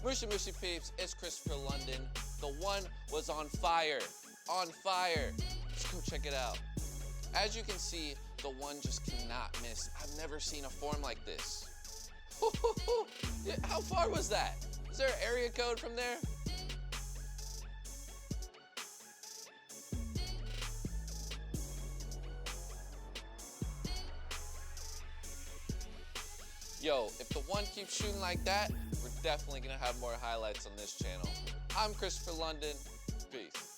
Mushy Mushy Peeps, it's Christopher London. The one was on fire. On fire. Let's go check it out. As you can see, the one just cannot miss. I've never seen a form like this. How far was that? Is there an area code from there? Yo, if the one keeps shooting like that, we're definitely gonna have more highlights on this channel. I'm Christopher London. Peace.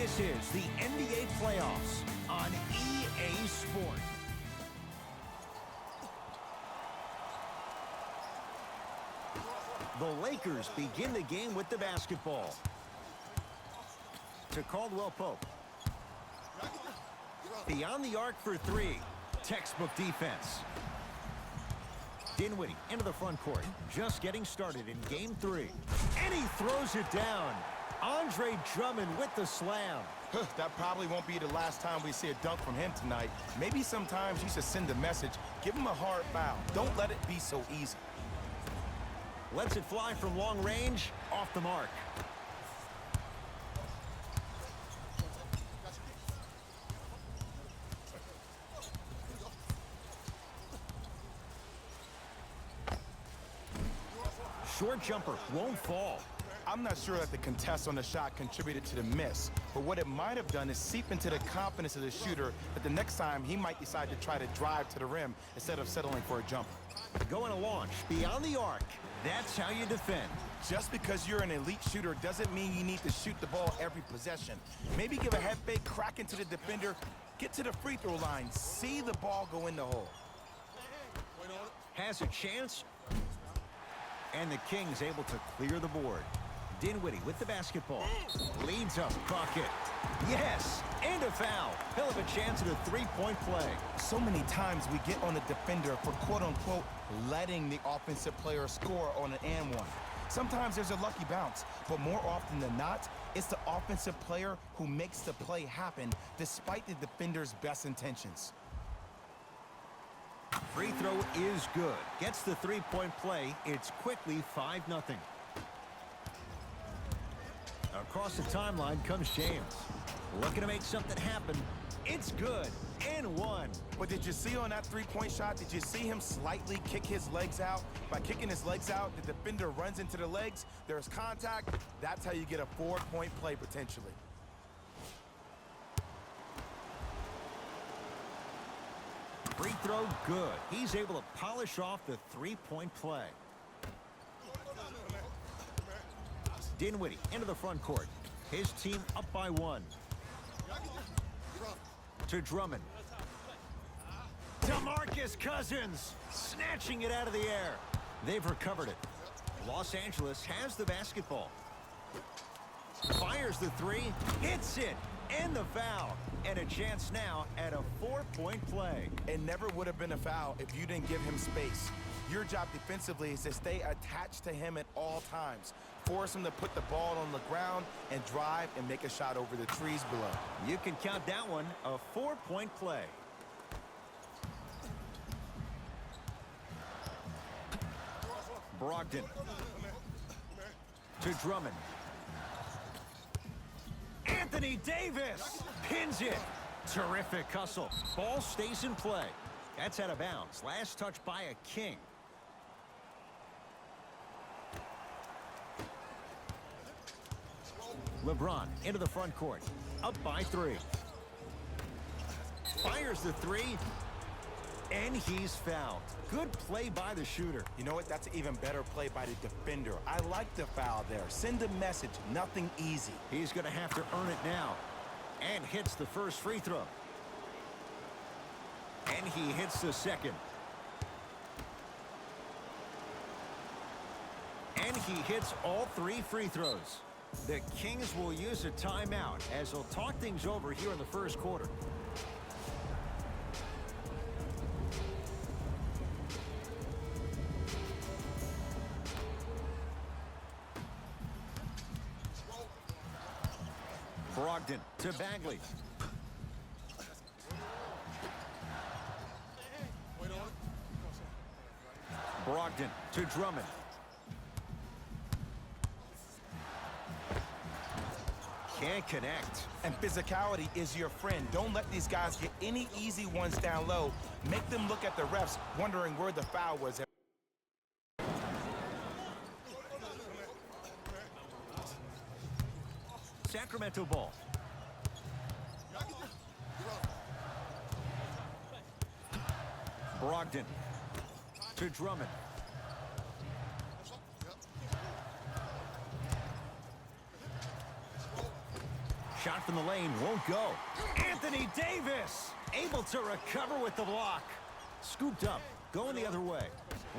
This is the NBA playoffs on EA Sport. The Lakers begin the game with the basketball. To Caldwell Pope. Beyond the arc for three. Textbook defense. Dinwiddie into the front court. Just getting started in game 3. And he throws it down. Andre Drummond with the slam. That probably won't be the last time we see a dunk from him tonight. Maybe sometimes you should send a message. Give him a hard foul. Don't let it be so easy. Lets it fly from long range. Off the mark. Short jumper won't fall. I'm not sure that the contest on the shot contributed to the miss, but what it might have done is seep into the confidence of the shooter that the next time he might decide to try to drive to the rim instead of settling for a jumper. Going to launch beyond the arc. That's how you defend. Just because you're an elite shooter doesn't mean you need to shoot the ball every possession. Maybe give a head fake, crack into the defender, get to the free throw line, see the ball go in the hole. Has a chance. And the Kings able to clear the board. Dinwiddie with the basketball. Leads up, Crockett. Yes, and a foul. He'll have a chance at a three-point play. So many times we get on the defender for quote-unquote letting the offensive player score on an and one. Sometimes there's a lucky bounce, but more often than not, it's the offensive player who makes the play happen despite the defender's best intentions. Free throw is good. Gets the three-point play. It's quickly 5-0. Across the timeline comes James. Looking to make something happen. It's good. And one. But did you see on that three-point shot, did you see him slightly kick his legs out? By kicking his legs out, the defender runs into the legs. There's contact. That's how you get a 4-point play potentially. Free throw good. He's able to polish off the three-point play. Dinwiddie into the front court. His team up by 1. To Drummond. DeMarcus Cousins snatching it out of the air. They've recovered it. Los Angeles has the basketball. Fires the three. Hits it. And the foul. And a chance now at a 4-point play. It never would have been a foul if you didn't give him space. Your job defensively is to stay attached to him at all times. Force him to put the ball on the ground and drive and make a shot over the trees below. You can count that one a 4-point play. Brogdon. To Drummond. Anthony Davis pins it. Terrific hustle. Ball stays in play. That's out of bounds. Last touch by a King. LeBron into the front court. Up by 3. Fires the three. And he's fouled. Good play by the shooter. You know what? That's an even better play by the defender. I like the foul there. Send a message. Nothing easy. He's going to have to earn it now. And hits the first free throw. And he hits the second. And he hits all 3 free throws. The Kings will use a timeout as they'll talk things over here in the first quarter. Brogdon to Bagley. Brogdon to Drummond. Can't connect. And physicality is your friend. Don't let these guys get any easy ones down low. Make them look at the refs, wondering where the foul was. Sacramento ball. Brogdon to Drummond. Shot from the lane won't go. Anthony Davis able to recover with the block. Scooped up, going the other way.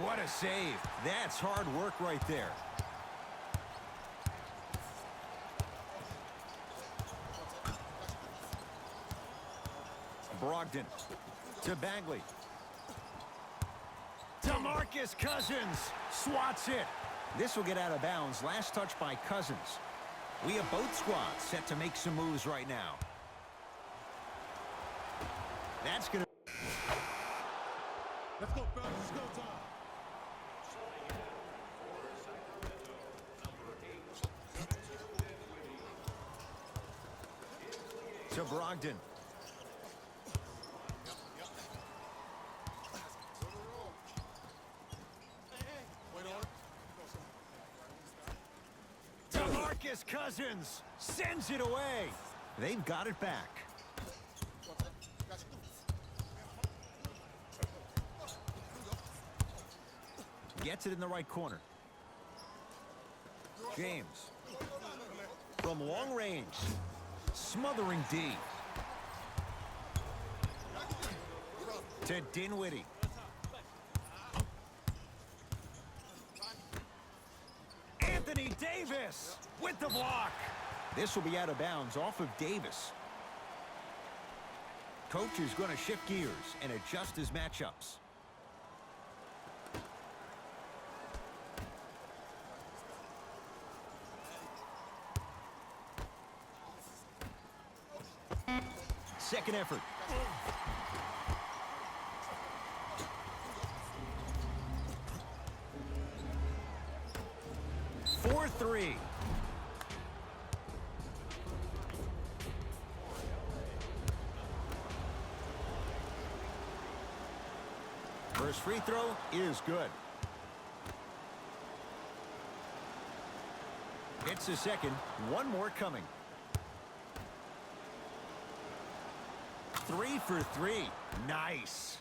What a save. That's hard work right there. Brogdon to Bagley. DeMarcus Cousins swats it. This will get out of bounds. Last touch by Cousins. We have both squads set to make some moves right now. That's going to... Let's go, fellas. It's go time. To Brogdon. DeMarcus Cousins sends it away. They've got it back. Gets it in the right corner. James. From long range. Smothering D. To Dinwiddie. Anthony Davis with the block. This will be out of bounds off of Davis. Coach is going to shift gears and adjust his matchups. Second effort. For three. First free throw is good. Hits the second. One more coming. 3 for 3. Nice.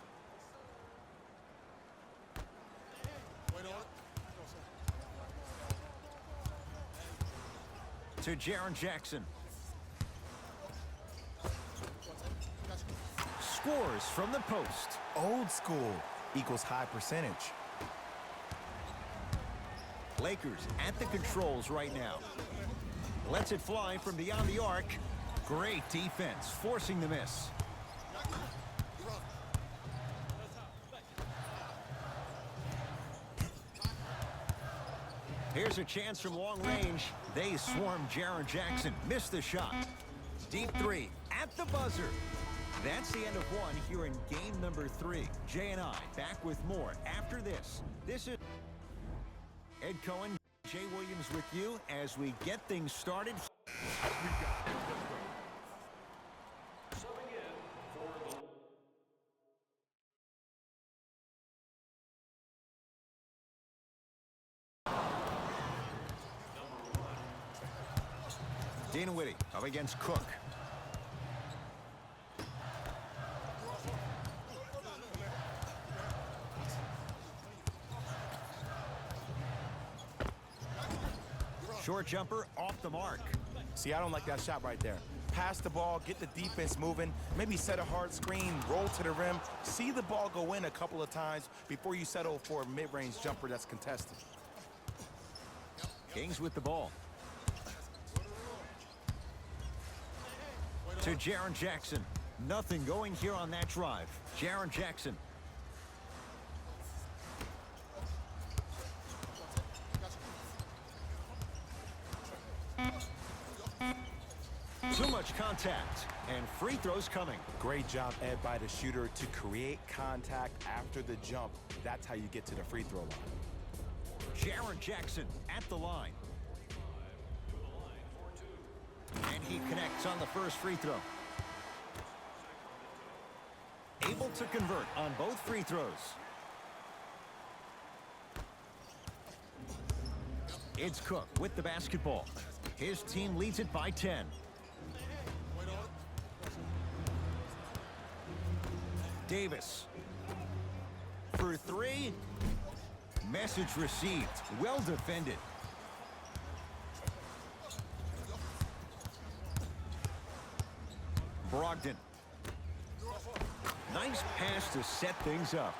To Jaren Jackson. Scores from the post. Old school equals high percentage. Lakers at the controls right now. Lets it fly from beyond the arc. Great defense, forcing the miss. Here's a chance from long range. They swarm Jaren Jackson. Missed the shot. Deep three at the buzzer. That's the end of one here in game number 3. Jay and I back with more after this. This is Ed Cohen, Jay Williams with you as we get things started. Dinwiddie up against Cook. Short jumper off the mark. See, I don't like that shot right there. Pass the ball, get the defense moving, maybe set a hard screen, roll to the rim, see the ball go in a couple of times before you settle for a mid-range jumper that's contested. Kings with the ball. To Jaren Jackson. Nothing going here on that drive. Jaren Jackson. Too much contact, and free throws coming. Great job, Ed, by the shooter to create contact after the jump. That's how you get to the free throw line. Jaren Jackson at the line. And he connects on the first free throw. Able to convert on both free throws. It's Cook with the basketball. His team leads it by 10. Davis. For three. Message received. Well defended. Brogdon. Nice pass to set things up.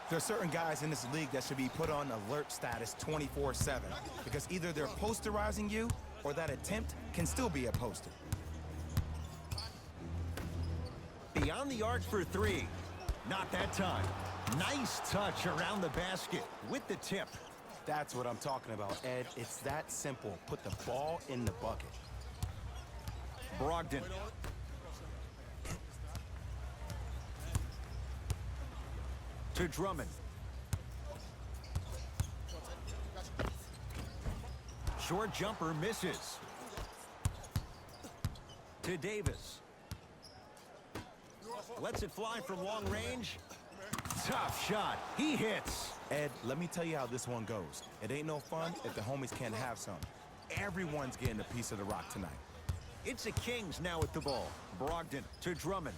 There are certain guys in this league that should be put on alert status 24/7 because either they're posterizing you or that attempt can still be a poster. Beyond the arc for three. Not that time. Nice touch around the basket with the tip. That's what I'm talking about, Ed. It's that simple. Put the ball in the bucket. Brogdon. To Drummond. Short jumper misses. To Davis. Lets it fly from long range. Tough shot. He hits. Ed, let me tell you how this one goes. It ain't no fun if the homies can't have some. Everyone's getting a piece of the rock tonight. It's the Kings now with the ball. Brogdon to Drummond.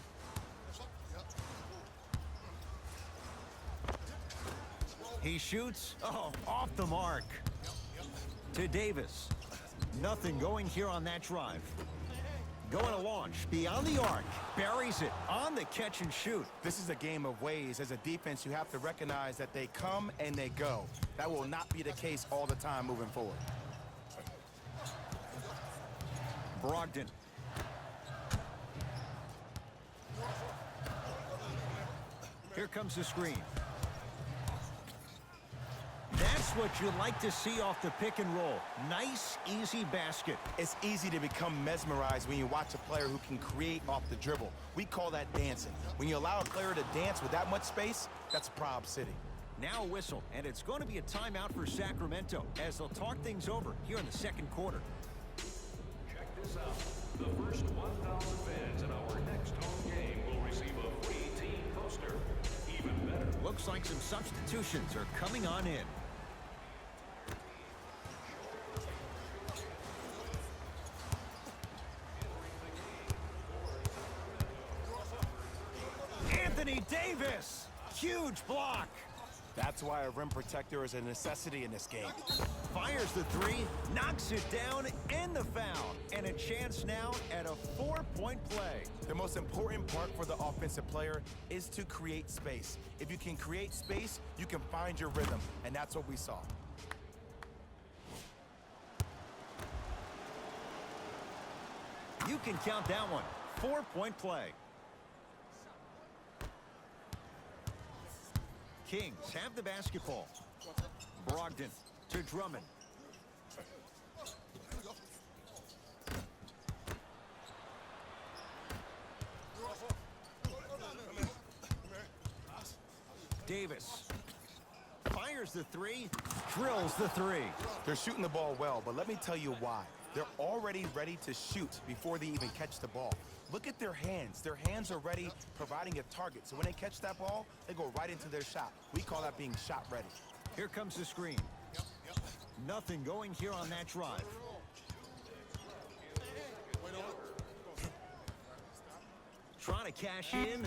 He shoots. Oh, off the mark. To Davis. Nothing going here on that drive. Going to launch beyond the arc. Buries it on the catch and shoot. This is a game of ways. As a defense, you have to recognize that they come and they go. That will not be the case all the time moving forward. Brogdon. Here comes the screen. That's what you like to see off the pick and roll. Nice, easy basket. It's easy to become mesmerized when you watch a player who can create off the dribble. We call that dancing. When you allow a player to dance with that much space, that's a prob city. Now a whistle, and it's going to be a timeout for Sacramento as they'll talk things over here in the second quarter. Check this out. The first 1,000 fans in our next home game will receive a free team poster. Even better. Looks like some substitutions are coming on in. Anthony Davis! Huge block! That's why a rim protector is a necessity in this game. Fires the three, knocks it down, and the foul. And a chance now at a 4-point play. The most important part for the offensive player is to create space. If you can create space, you can find your rhythm, and that's what we saw. You can count that one. 4-point play. Kings have the basketball. Brogdon to Drummond. Davis fires the three, drills the three. They're shooting the ball well, but let me tell you why. They're already ready to shoot before they even catch the ball. Look at their hands. Their hands are ready, providing a target. So when they catch that ball, they go right into their shot. We call that being shot ready. Here comes the screen. Nothing going here on that drive. Trying to cash in.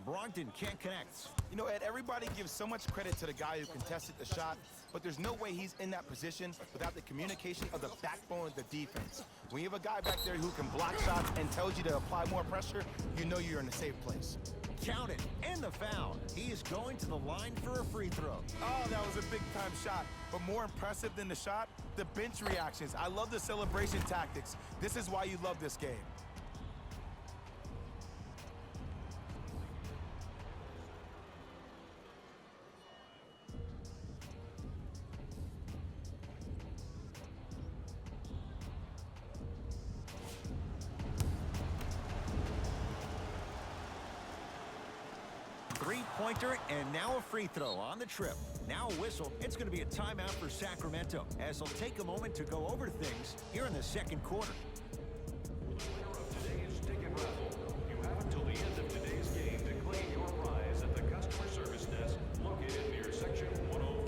Brogdon can't connect. You know, Ed, everybody gives so much credit to the guy who contested the shot, but there's no way he's in that position without the communication of the backbone of the defense. When you have a guy back there who can block shots and tells you to apply more pressure, you know you're in a safe place. Count it, and the foul. He is going to the line for a free throw. Oh, that was a big-time shot. But more impressive than the shot, the bench reactions. I love the celebration tactics. This is why you love this game. Three-pointer and now a free throw on the trip. Now a whistle. It's going to be a timeout for Sacramento as they'll take a moment to go over things here in the second quarter. Winner of today's ticket raffle. You have until the end of today's game to claim your prize at the customer service desk located near section 104.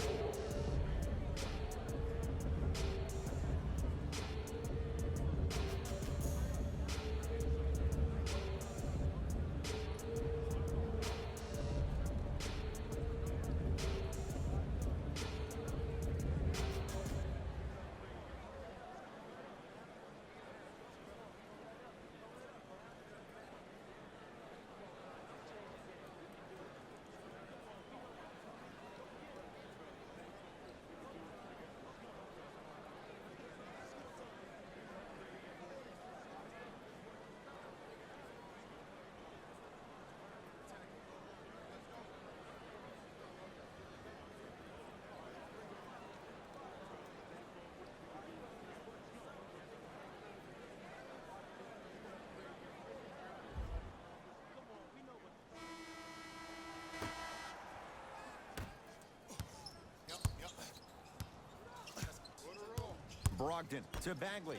Brogdon to Bagley.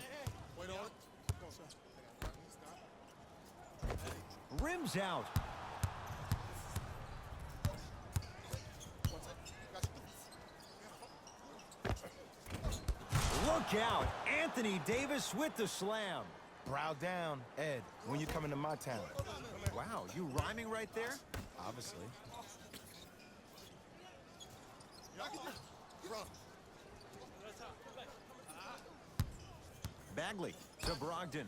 Rims out. Look out. Anthony Davis with the slam. Brow down, Ed, when you come into my town. Wow, you rhyming right there? Obviously. Bagley to Brogdon.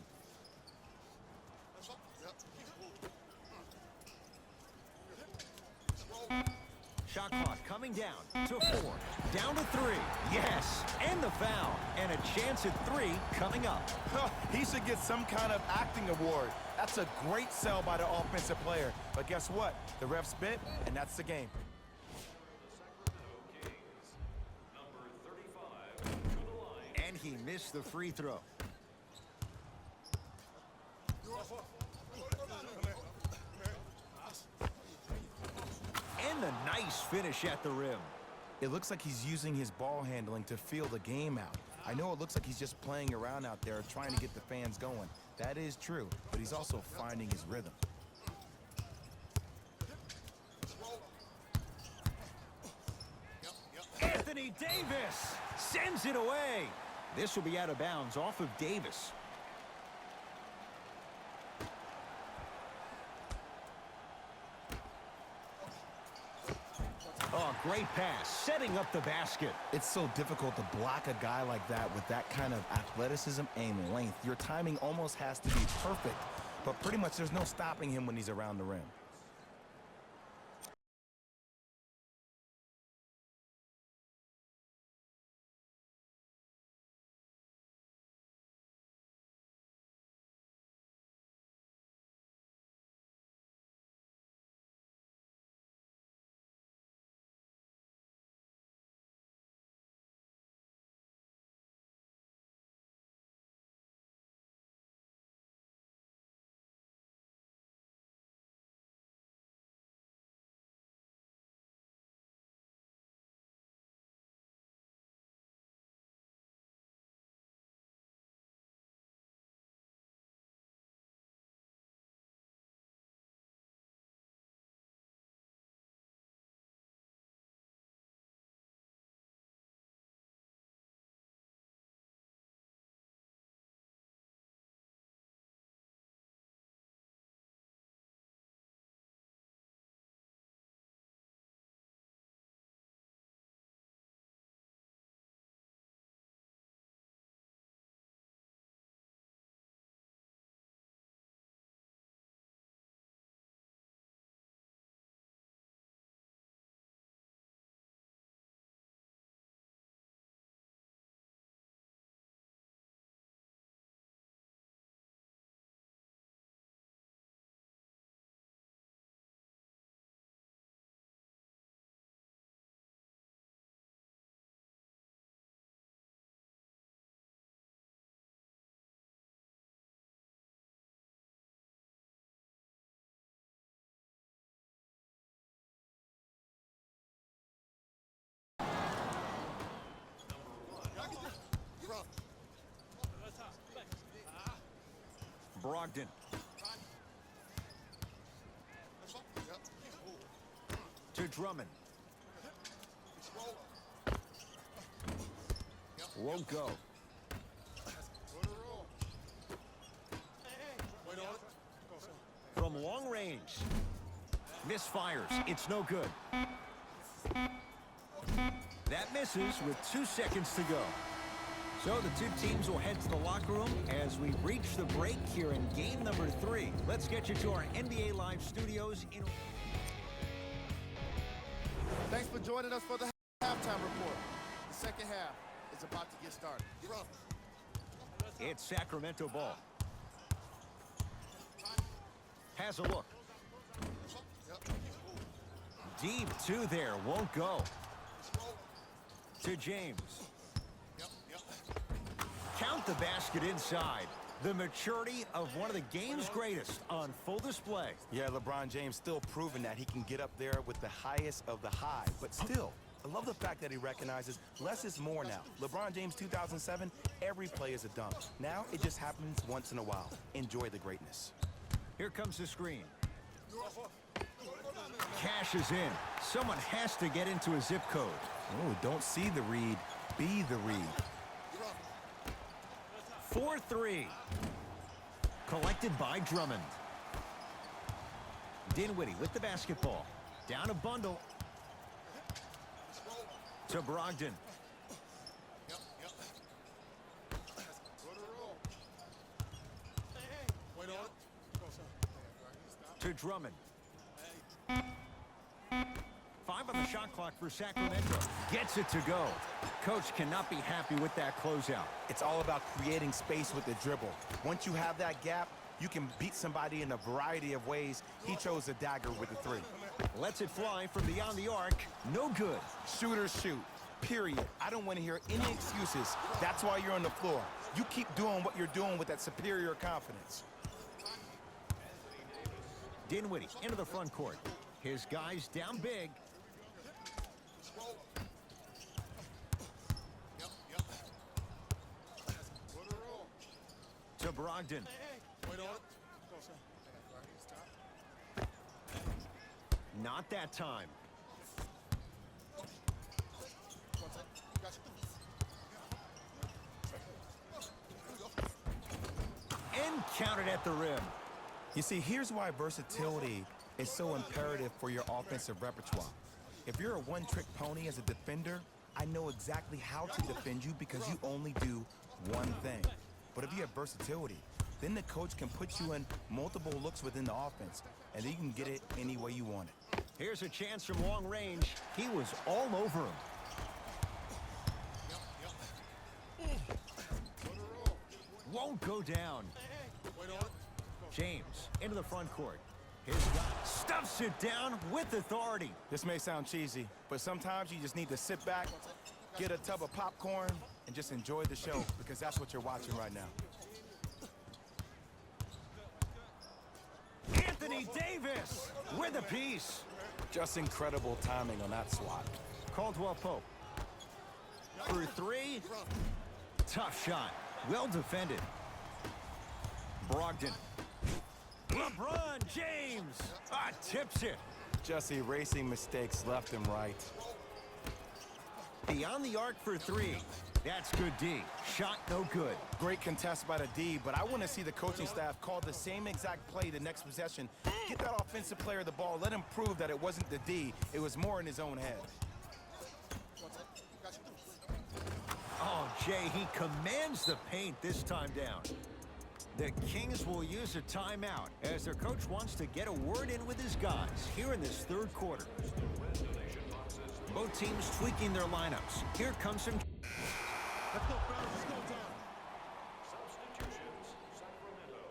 Shot clock coming down to 4. Down to 3. Yes, and the foul. And a chance at 3 coming up. He should get some kind of acting award. That's a great sell by the offensive player. But guess what? The ref spit, and that's the game. And he missed the free throw. And the nice finish at the rim. It looks like he's using his ball handling to feel the game out. I know it looks like he's just playing around out there trying to get the fans going. That is true, but he's also finding his rhythm. Anthony Davis sends it away. This will be out of bounds off of Davis. Oh, great pass, setting up the basket. It's so difficult to block a guy like that with that kind of athleticism and length. Your timing almost has to be perfect, but pretty much there's no stopping him when he's around the rim. Brogdon. To Drummond. Won't go. From long range. Misfires. It's no good. That misses with 2 seconds to go. So the two teams will head to the locker room as we reach the break here in game number 3. Let's get you to our NBA Live studios. Thanks for joining us for the halftime report. The second half is about to get started. It's Sacramento ball. Has a look. Deep 2 there, won't go. To James. Count the basket inside. The maturity of one of the game's greatest on full display. Yeah, LeBron James still proving that he can get up there with the highest of the high. But still, I love the fact that he recognizes less is more now. LeBron James 2007, every play is a dunk. Now it just happens once in a while. Enjoy the greatness. Here comes the screen. Cash is in. Someone has to get into a zip code. Oh, don't see the read, be the read. 4-3. Collected by Drummond. Dinwiddie with the basketball. Down a bundle. To Brogdon. To Drummond. 5 on the shot clock for Sacramento. Gets it to go. Coach cannot be happy with that closeout. It's all about creating space with the dribble. Once you have that gap, you can beat somebody in a variety of ways. He chose a dagger with the 3. Lets it fly from beyond the arc. No good. Shooters shoot, period. I don't want to hear any excuses. That's why you're on the floor. You keep doing what you're doing with that superior confidence. Dinwiddie into the front court. His guys down big. To Brogdon. Not that time. And counted at the rim. You see, here's why versatility is so imperative for your offensive repertoire. If you're a one-trick pony as a defender, I know exactly how to defend you because you only do one thing. But if you have versatility, then the coach can put you in multiple looks within the offense, and then you can get it any way you want it. Here's a chance from long range. He was all over him. Won't go down. James into the front court. His guy stuffs it down with authority. This may sound cheesy, but sometimes you just need to sit back, get a tub of popcorn, and just enjoy the show, because that's what you're watching right now. Anthony Davis with a piece. Just incredible timing on that swat. Caldwell Pope. For 3. Tough shot. Well defended. Brogdon. LeBron James. Tips it. Just erasing mistakes left and right. Beyond the arc for 3. That's good D. Shot no good. Great contest by the D, but I want to see the coaching staff call the same exact play the next possession. Get that offensive player the ball. Let him prove that it wasn't the D. It was more in his own head. Oh, Jay, he commands the paint this time down. The Kings will use a timeout as their coach wants to get a word in with his guys here in this 3rd quarter. Both teams tweaking their lineups. Here comes some... Let's go, fellas. Let's go time. Substitutions, Sacramento.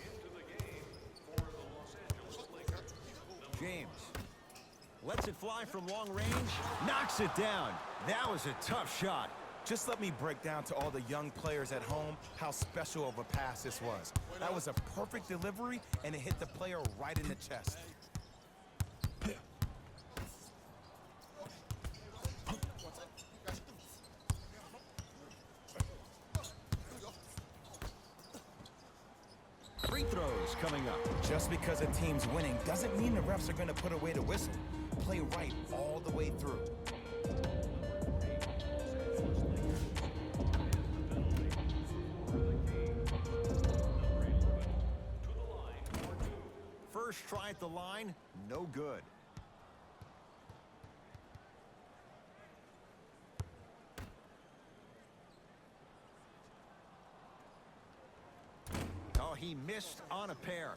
Into the game for the Los Angeles Lakers. James lets it fly from long range. Knocks it down. That was a tough shot. Just let me break down to all the young players at home how special of a pass this was. That was a perfect delivery, and it hit the player right in the chest. Free throws coming up. Just because a team's winning doesn't mean the refs are going to put away the whistle. Play right all the way through. First try at the line, no good. Oh, he missed on a pair.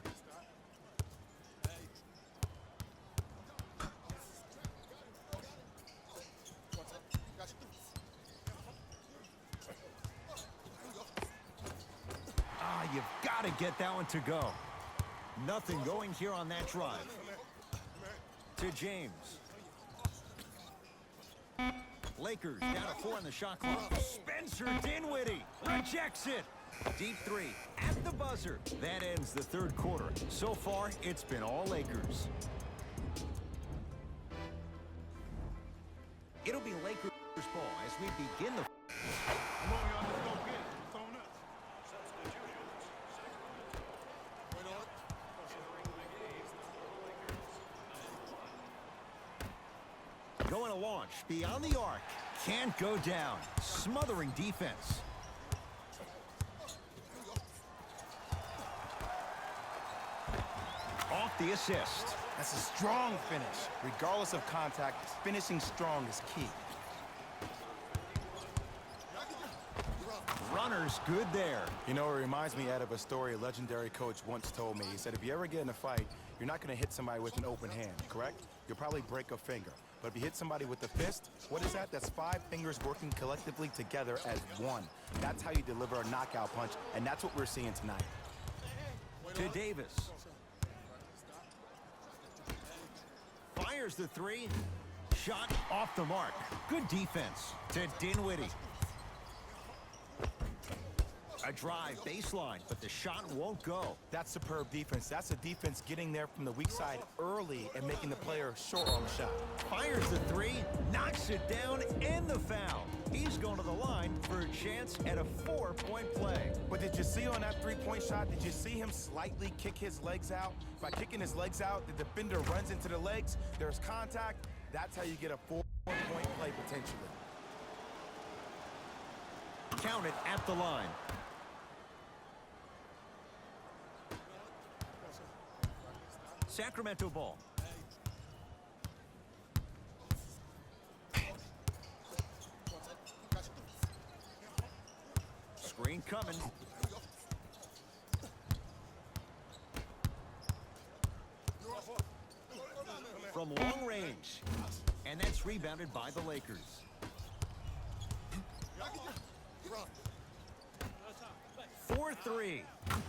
You've got to get that one to go. Nothing going here on that drive. To James. Lakers down to 4 on the shot clock. Spencer Dinwiddie rejects it. Deep 3 at the buzzer. That ends the 3rd quarter. So far, it's been all Lakers. It'll be Lakers ball as we begin the... Going to launch beyond the arc. Can't go down. Smothering defense. Off the assist. That's a strong finish. Regardless of contact, finishing strong is key. Runner's good there. You know, it reminds me, Ed, of a story a legendary coach once told me. He said, if you ever get in a fight, you're not going to hit somebody with an open hand, correct? You'll probably break a finger. But if you hit somebody with a fist, what is that? That's 5 fingers working collectively together as one. That's how you deliver a knockout punch, and that's what we're seeing tonight. To Davis. Fires the three. Shot off the mark. Good defense. To Dinwiddie. A drive baseline, but the shot won't go. That's superb defense. That's a defense getting there from the weak side early and making the player short on the shot. Fires the three, knocks it down, and the foul. He's going to the line for a chance at a 4-point play. But did you see on that 3-point shot, did you see him slightly kick his legs out? By kicking his legs out, the defender runs into the legs, there's contact. That's how you get a 4-point play potentially. Count it at the line. Sacramento ball. Screen coming. From long range. And that's rebounded by the Lakers. For three.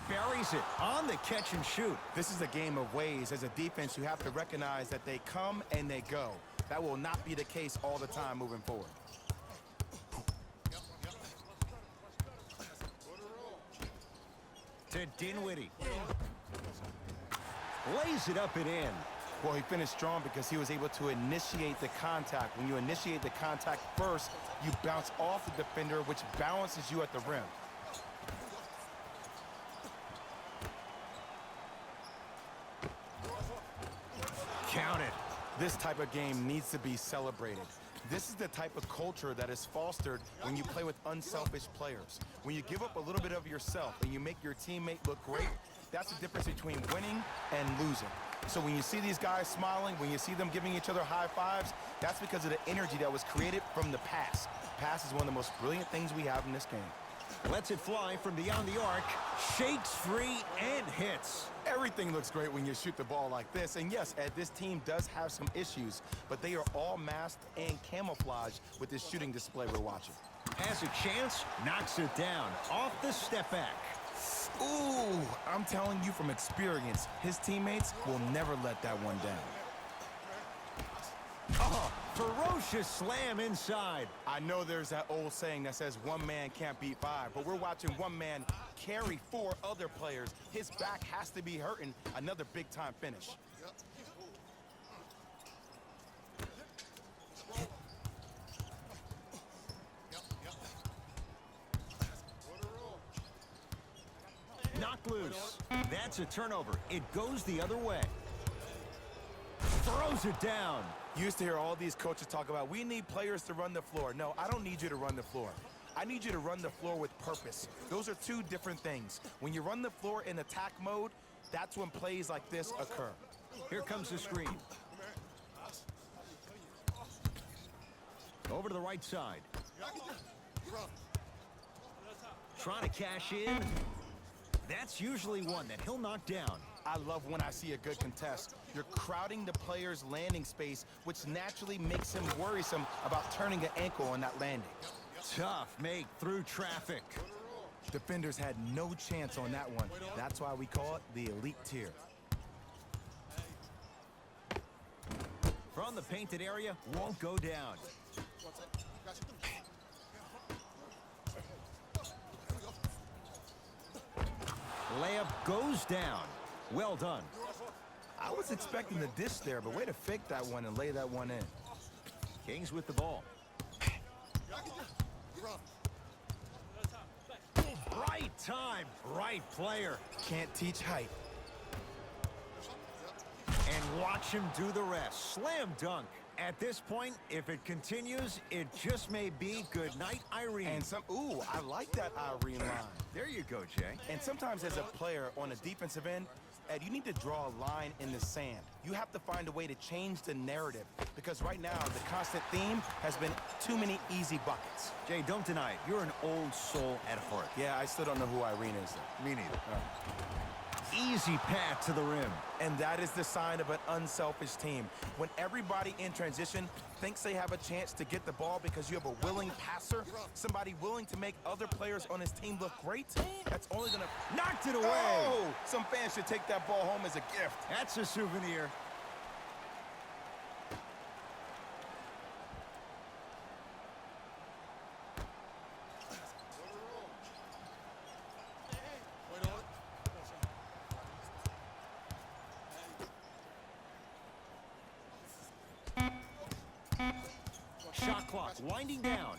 Buries it on the catch and shoot. This is a game of ways. As a defense, you have to recognize that they come and they go. That will not be the case all the time moving forward. To Dinwiddie. Lays it up and in. Well, he finished strong because he was able to initiate the contact. When you initiate the contact first, you bounce off the defender, which balances you at the rim. Count it. This type of game needs to be celebrated. This is the type of culture that is fostered when you play with unselfish players. When you give up a little bit of yourself and you make your teammate look great, that's the difference between winning and losing. So when you see these guys smiling, when you see them giving each other high fives, that's because of the energy that was created from the pass. Pass is one of the most brilliant things we have in this game. Lets it fly from beyond the arc. Shakes free and hits. Everything looks great when you shoot the ball like this. And yes, Ed, this team does have some issues, but they are all masked and camouflaged with this shooting display we're watching. Has a chance, knocks it down off the step back. Ooh, I'm telling you from experience, his teammates will never let that one down. Oh, ferocious slam inside. I know there's that old saying that says one man can't beat 5, but we're watching one man carry 4 other players. His back has to be hurting. Another big-time finish. Knock loose. That's a turnover. It goes the other way. Throws it down. You used to hear all these coaches talk about, we need players to run the floor. No, I don't need you to run the floor. I need you to run the floor with purpose. Those are 2 different things. When you run the floor in attack mode, that's when plays like this occur. Here comes the screen. Over to the right side. Trying to cash in. That's usually one that he'll knock down. I love when I see a good contest. You're crowding the player's landing space, which naturally makes him worrisome about turning an ankle on that landing. Tough make through traffic. Defenders had no chance on that one. That's why we call it the elite tier. From the painted area, won't go down. Layup goes down. Well done. I was expecting the dish there, but way to fake that one and lay that one in. Kings with the ball. Right time, right player. Can't teach height. And watch him do the rest. Slam dunk. At this point, if it continues, it just may be good night, Irene. And ooh, I like that Irene line. There you go, Jay. And sometimes as a player on the defensive end, Ed, you need to draw a line in the sand. You have to find a way to change the narrative because right now the constant theme has been too many easy buckets. Jay, don't deny it. You're an old soul at heart. Yeah, I still don't know who Irene is, though. Me neither. Easy path to the rim. And that is the sign of an unselfish team. When everybody in transition thinks they have a chance to get the ball because you have a willing passer, somebody willing to make other players on his team look great, that's only gonna... Knocked it away. Oh! Some fans should take that ball home as a gift. That's a souvenir. Shot clock winding down.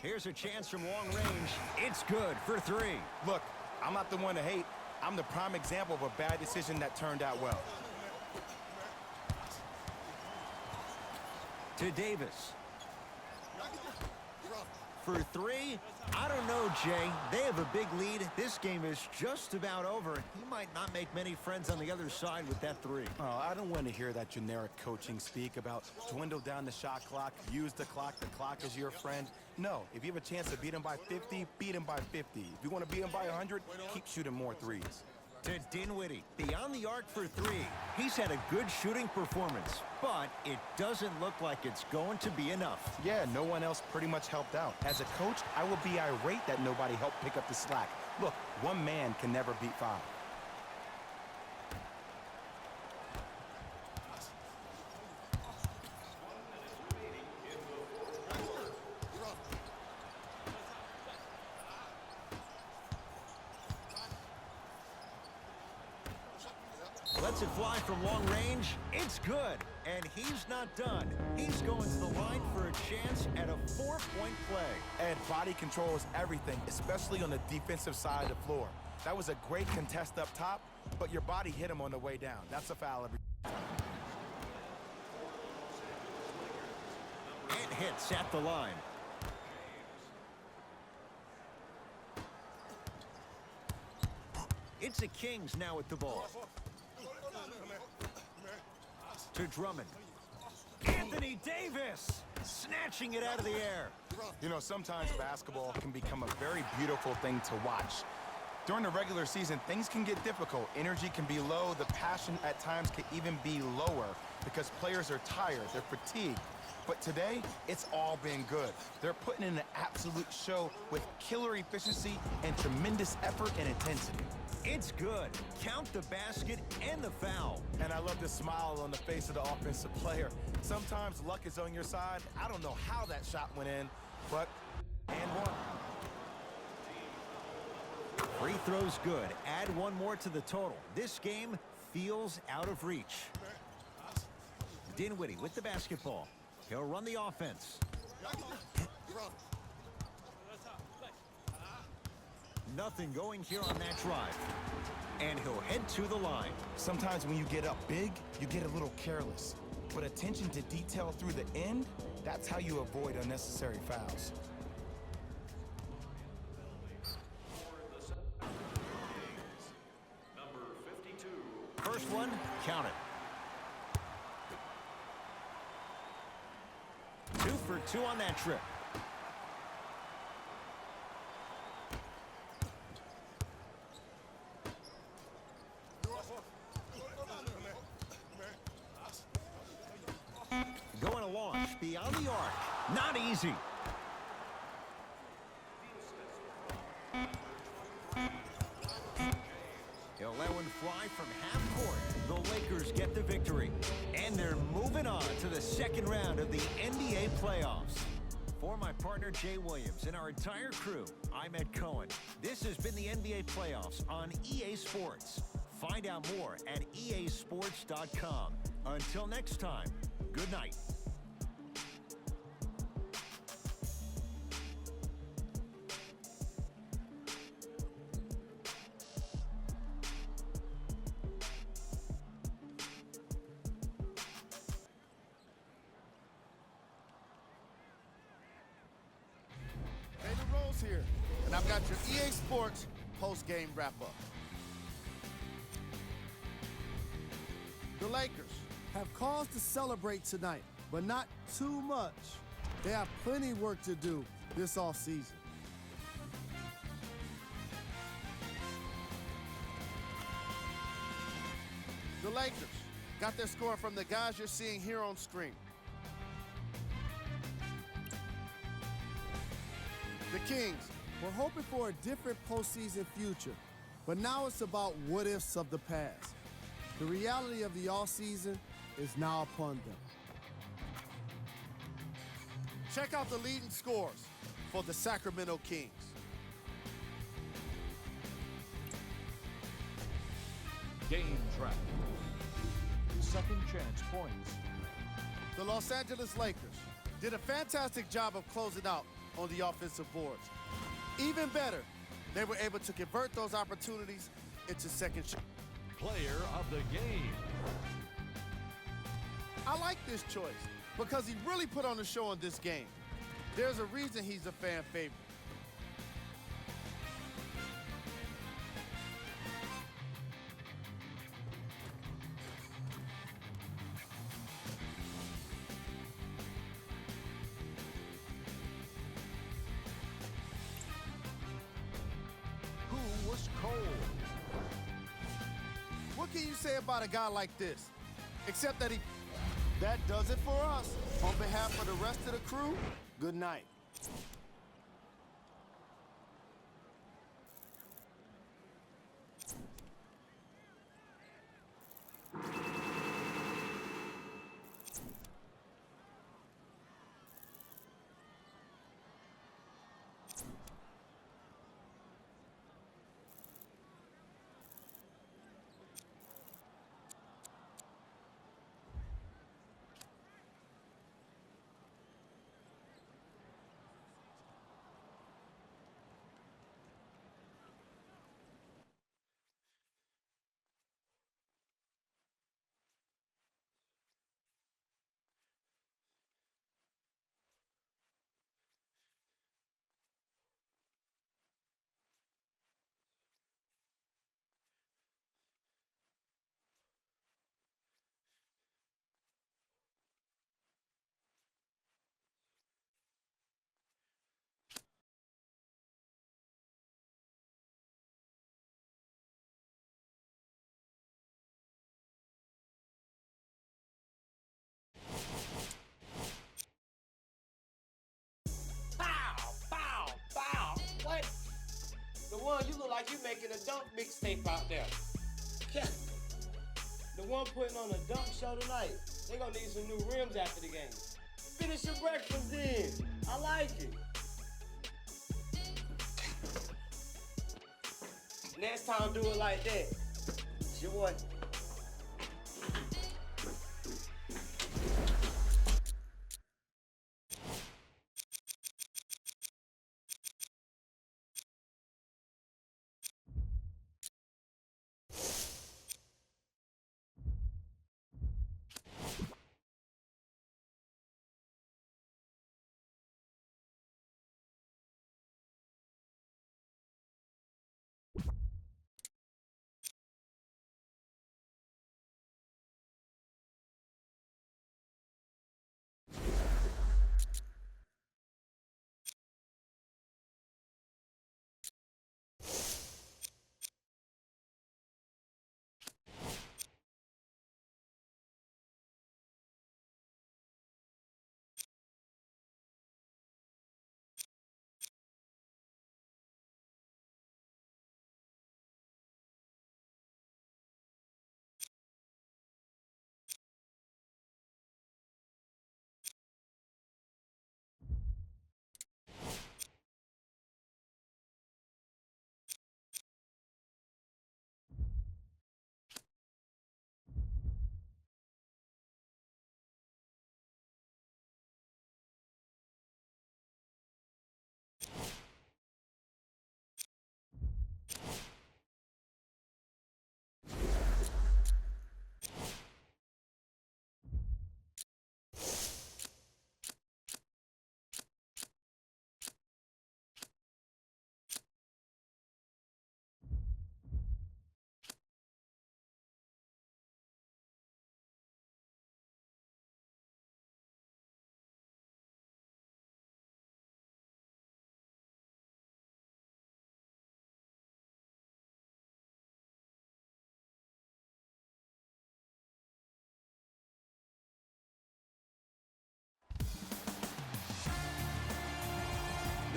Here's a chance from long range. It's good for three. Look, I'm not the one to hate. I'm the prime example of a bad decision that turned out well. To Davis. For three, I don't know, Jay. They have a big lead. This game is just about over. He might not make many friends on the other side with that three. Oh, I don't want to hear that generic coaching speak about dwindle down the shot clock, use the clock is your friend. No, if you have a chance to beat him by 50, beat him by 50. If you want to beat him by 100, keep shooting more threes. To Dinwiddie, beyond the arc for three. He's had a good shooting performance, but it doesn't look like it's going to be enough. Yeah, no one else pretty much helped out. As a coach, I will be irate that nobody helped pick up the slack. Look, one man can never beat five. Lets it fly from long range. It's good. And he's not done. He's going to the line for a chance at a 4-point play. And body control is everything, especially on the defensive side of the floor. That was a great contest up top, but your body hit him on the way down. That's a foul every time. It hits at the line. It's the Kings now with the ball. To Drummond. Anthony Davis snatching it out of the air. You know, sometimes basketball can become a very beautiful thing to watch. During the regular season, things can get difficult. Energy can be low. The passion at times can even be lower because players are tired. They're fatigued. But today, it's all been good. They're putting in an absolute show with killer efficiency and tremendous effort and intensity. It's good. Count the basket and the foul. And I love the smile on the face of the offensive player. Sometimes luck is on your side. I don't know how that shot went in, but and one. Free throws good. Add one more to the total. This game feels out of reach. Dinwiddie with the basketball. He'll run the offense. Nothing going here on that drive. And he'll head to the line. Sometimes when you get up big, you get a little careless. But attention to detail through the end, that's how you avoid unnecessary fouls. Number 52. First one, count it. 2 for 2 on that trip. Going a launch beyond the arc. Not easy. He'll let one fly from half court. The Lakers get the victory. And they're moving on to the second round of the NBA playoffs. For my partner, Jay Williams, and our entire crew, I'm Ed Cohen. This has been the NBA playoffs on EA Sports. Find out more at easports.com. Until next time, good night. goes here. And I've got your EA Sports post-game wrap-up. The Lakers have cause to celebrate tonight, but not too much. They have plenty of work to do this offseason. The Lakers got their score from the guys you're seeing here on screen. The Kings were hoping for a different postseason future, but now it's about what-ifs of the past. The reality of the offseason is now upon them. Check out the leading scores for the Sacramento Kings. Game track. Second chance points. The Los Angeles Lakers did a fantastic job of closing out on the offensive boards. Even better, they were able to convert those opportunities into second chances. Player of the game. I like this choice because he really put on the show in this game. There's a reason he's a fan favorite. Who was cold? What can you say about a guy like this? Except that that does it for us. On behalf of the rest of the crew, good night. What? The one you look like you making a dunk mixtape out there. Yeah. The one putting on a dunk show tonight. They gonna need some new rims after the game. Finish your breakfast then. I like it. Next time do it like that. It's your boy.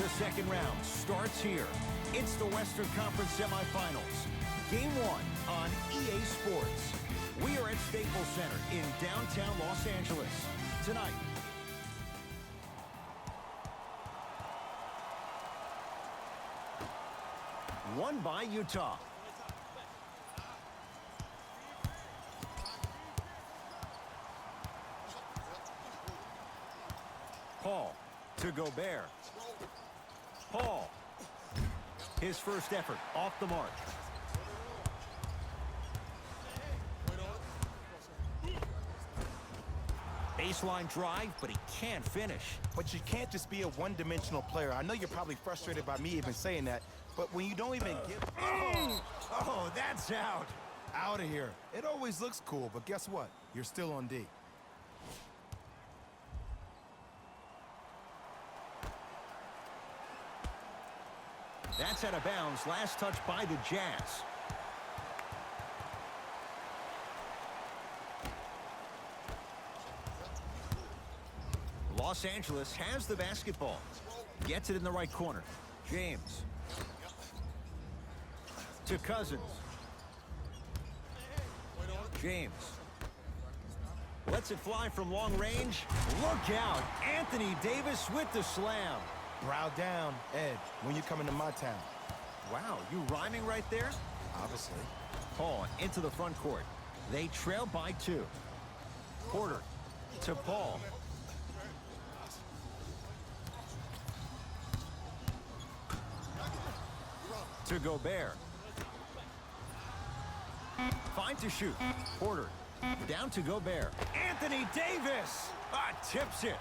The second round starts here. It's the Western Conference semifinals. Game 1 on EA Sports. We are at Staples Center in downtown Los Angeles. Tonight, won by Utah. Paul to Gobert. Paul. His first effort off the mark. Baseline drive, but he can't finish. But you can't just be a one-dimensional player. I know you're probably frustrated by me even saying that, but when you don't even give... Oh, that's out. Out of here. It always looks cool, but guess what? You're still on D. That's out of bounds. Last touch by the Jazz. Los Angeles has the basketball. Gets it in the right corner. James. To Cousins. James. Lets it fly from long range. Look out. Anthony Davis with the slam. Brow down, Ed, when you come into my town. Wow, you rhyming right there? Obviously. Paul into the front court. They trail by 2. Porter to Paul. To Gobert. Fine to shoot. Porter down to Gobert. Anthony Davis tips it.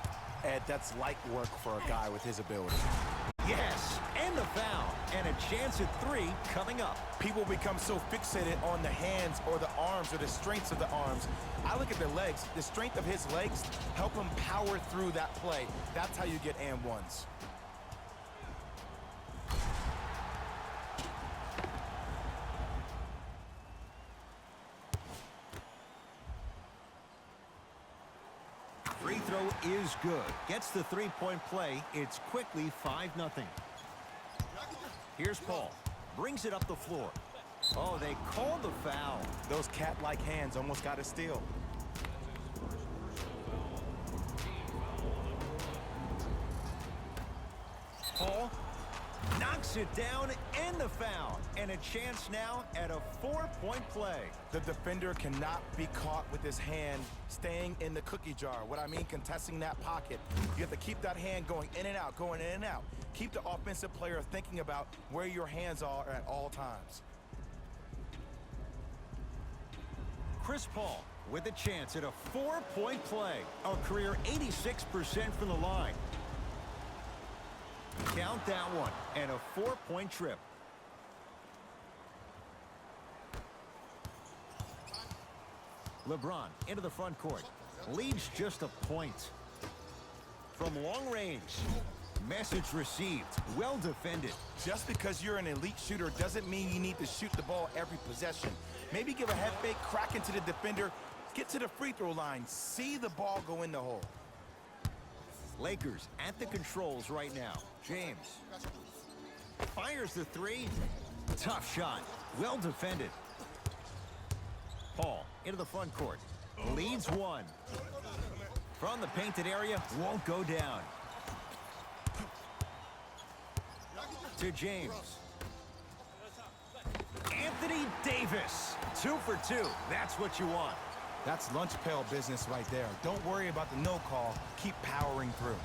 Ed, that's light work for a guy with his ability. Yes, and the foul. And a chance at 3 coming up. People become so fixated on the hands or the arms or the strengths of the arms. I look at the legs. The strength of his legs help him power through that play. That's how you get and ones. Free throw is good. Gets the three-point play. It's quickly 5-0. Here's Paul. Brings it up the floor. Oh, they called the foul. Those cat-like hands almost got a steal. Paul knocks it down and the foul. And a chance now at a 4-point play. The defender cannot be caught with his hand staying in the cookie jar. What I mean, contesting that pocket. You have to keep that hand going in and out, going in and out. Keep the offensive player thinking about where your hands are at all times. Chris Paul with a chance at a 4-point play. A career 86% from the line. Count that one, and a 4-point trip. LeBron into the front court. Leads just a point. From long range. Message received. Well defended. Just because you're an elite shooter doesn't mean you need to shoot the ball every possession. Maybe give a head fake, crack into the defender, get to the free throw line, see the ball go in the hole. Lakers at the controls right now. James fires the 3. Tough shot. Well defended. Paul into the front court. Leads 1. From the painted area. Won't go down. To James. Anthony Davis. 2 for 2. That's what you want. That's lunch pail business right there. Don't worry about the no call. Keep powering through.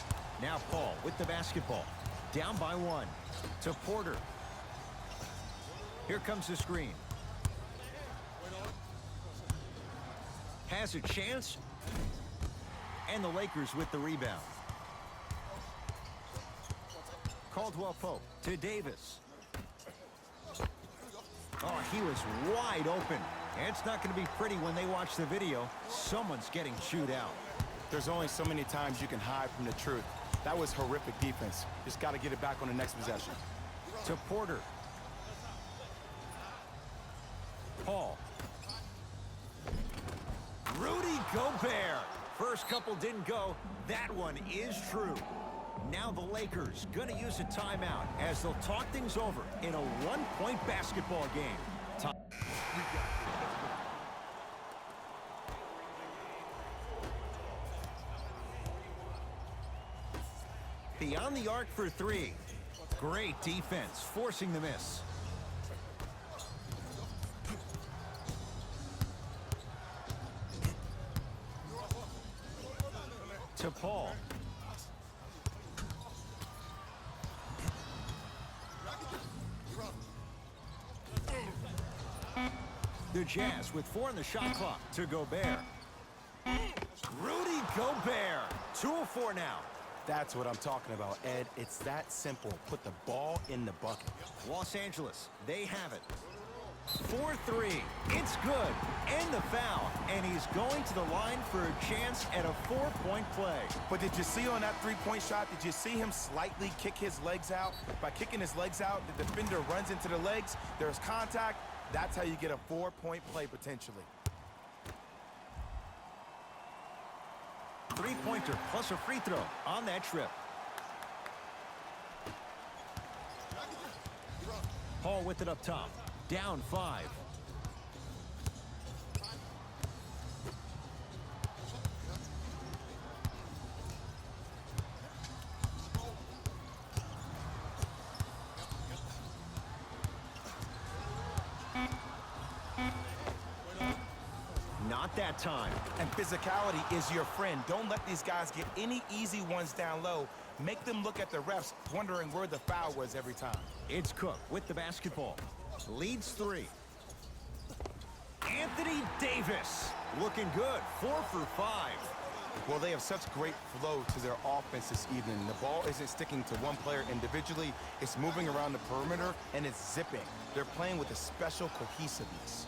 Now Paul with the basketball. Down by 1. To Porter. Here comes the screen. Has a chance. And the Lakers with the rebound. Caldwell Pope to Davis. Oh, he was wide open. It's not going to be pretty when they watch the video. Someone's getting chewed out. There's only so many times you can hide from the truth. That was horrific defense. Just got to get it back on the next possession. To Porter. Paul. Rudy Gobert. First couple didn't go. That one is true. Now the Lakers going to use a timeout as they'll talk things over in a one-point basketball game. Beyond the arc for three. Great defense, forcing the miss. To Paul. The Jazz with 4 on the shot clock to Gobert. Rudy Gobert, 2 of 4 now. That's what I'm talking about, Ed. It's that simple. Put the ball in the bucket. Los Angeles, they have it. 4-3, it's good, and the foul, and he's going to the line for a chance at a 4-point play. But did you see on that three-point shot, did you see him slightly kick his legs out? By kicking his legs out, the defender runs into the legs, there's contact. That's how you get a 4-point play potentially. Three-pointer plus a free throw on that trip. Paul with it up top. Down 5. Not that time. And physicality is your friend. Don't let these guys get any easy ones down low. Make them look at the refs, wondering where the foul was every time. It's Cook with the basketball. Leads 3. Anthony Davis looking good. 4 for 5. Well, they have such great flow to their offense this evening. The ball isn't sticking to one player individually. It's moving around the perimeter, and it's zipping. They're playing with a special cohesiveness.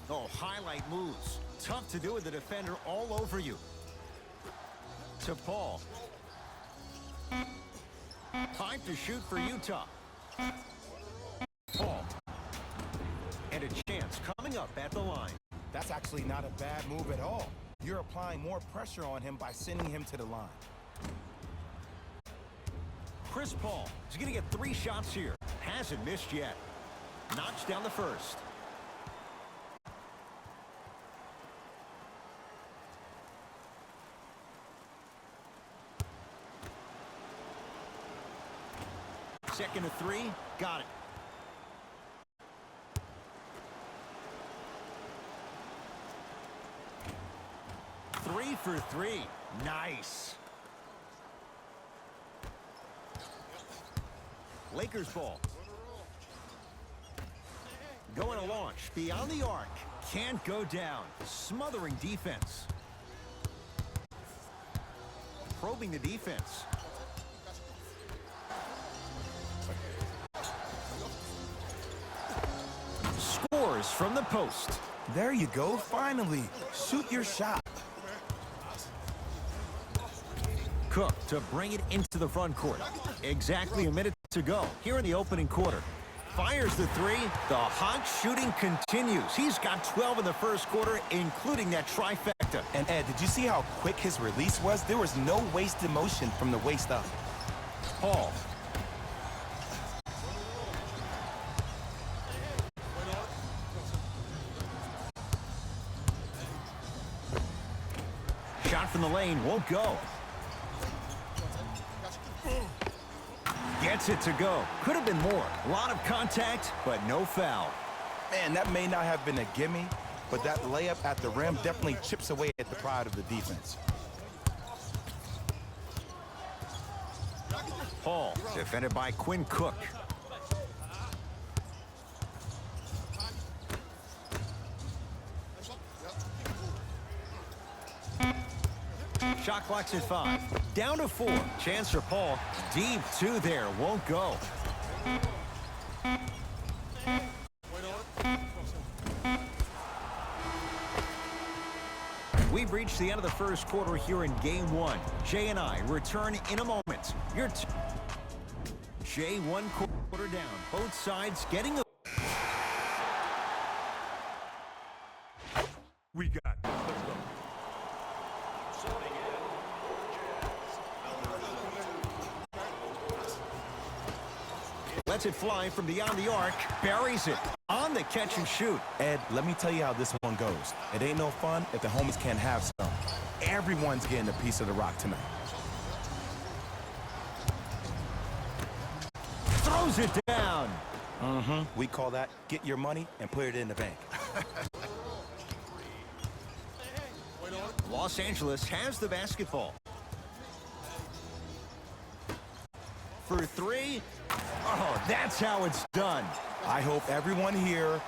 Oh, highlight moves. Tough to do with the defender all over you. To Paul. Time to shoot for Utah. Paul. And a chance coming up at the line. That's actually not a bad move at all. You're applying more pressure on him by sending him to the line. Chris Paul is going to get 3 shots here. Hasn't missed yet. Knocks down the first. Second to 3. Got it. Three for 3. Nice. Lakers ball. Going to launch. Beyond the arc. Can't go down. Smothering defense. Probing the defense. Scores from the post. There you go. Finally. Shoot your shot. Cook to bring it into the front court. Exactly a minute to go here in the opening quarter. Fires the 3. The hot shooting continues. He's got 12 in the first quarter, including that trifecta. And Ed, did you see how quick his release was? There was no wasted motion from the waist up. Paul. Shot from the lane won't go. Gets it to go. Could have been more. A lot of contact, but no foul. Man, that may not have been a gimme, but that layup at the rim definitely chips away at the pride of the defense. Paul, defended by Quinn Cook. Shot clock's at 5. Down to 4. Chance for Paul. Deep 2 there. Won't go. We've reached the end of the first quarter here in Game 1. Jay and I return in a moment. Jay, 1 quarter down. Both sides getting a... We got. Let's go. Lets it fly from beyond the arc. Buries it on the catch and shoot. Ed, let me tell you how this one goes. It ain't no fun if the homies can't have some. Everyone's getting a piece of the rock tonight. Throws it down. We call that get your money and put it in the bank. Los Angeles has the basketball. For three. Oh, that's how it's done. I hope everyone here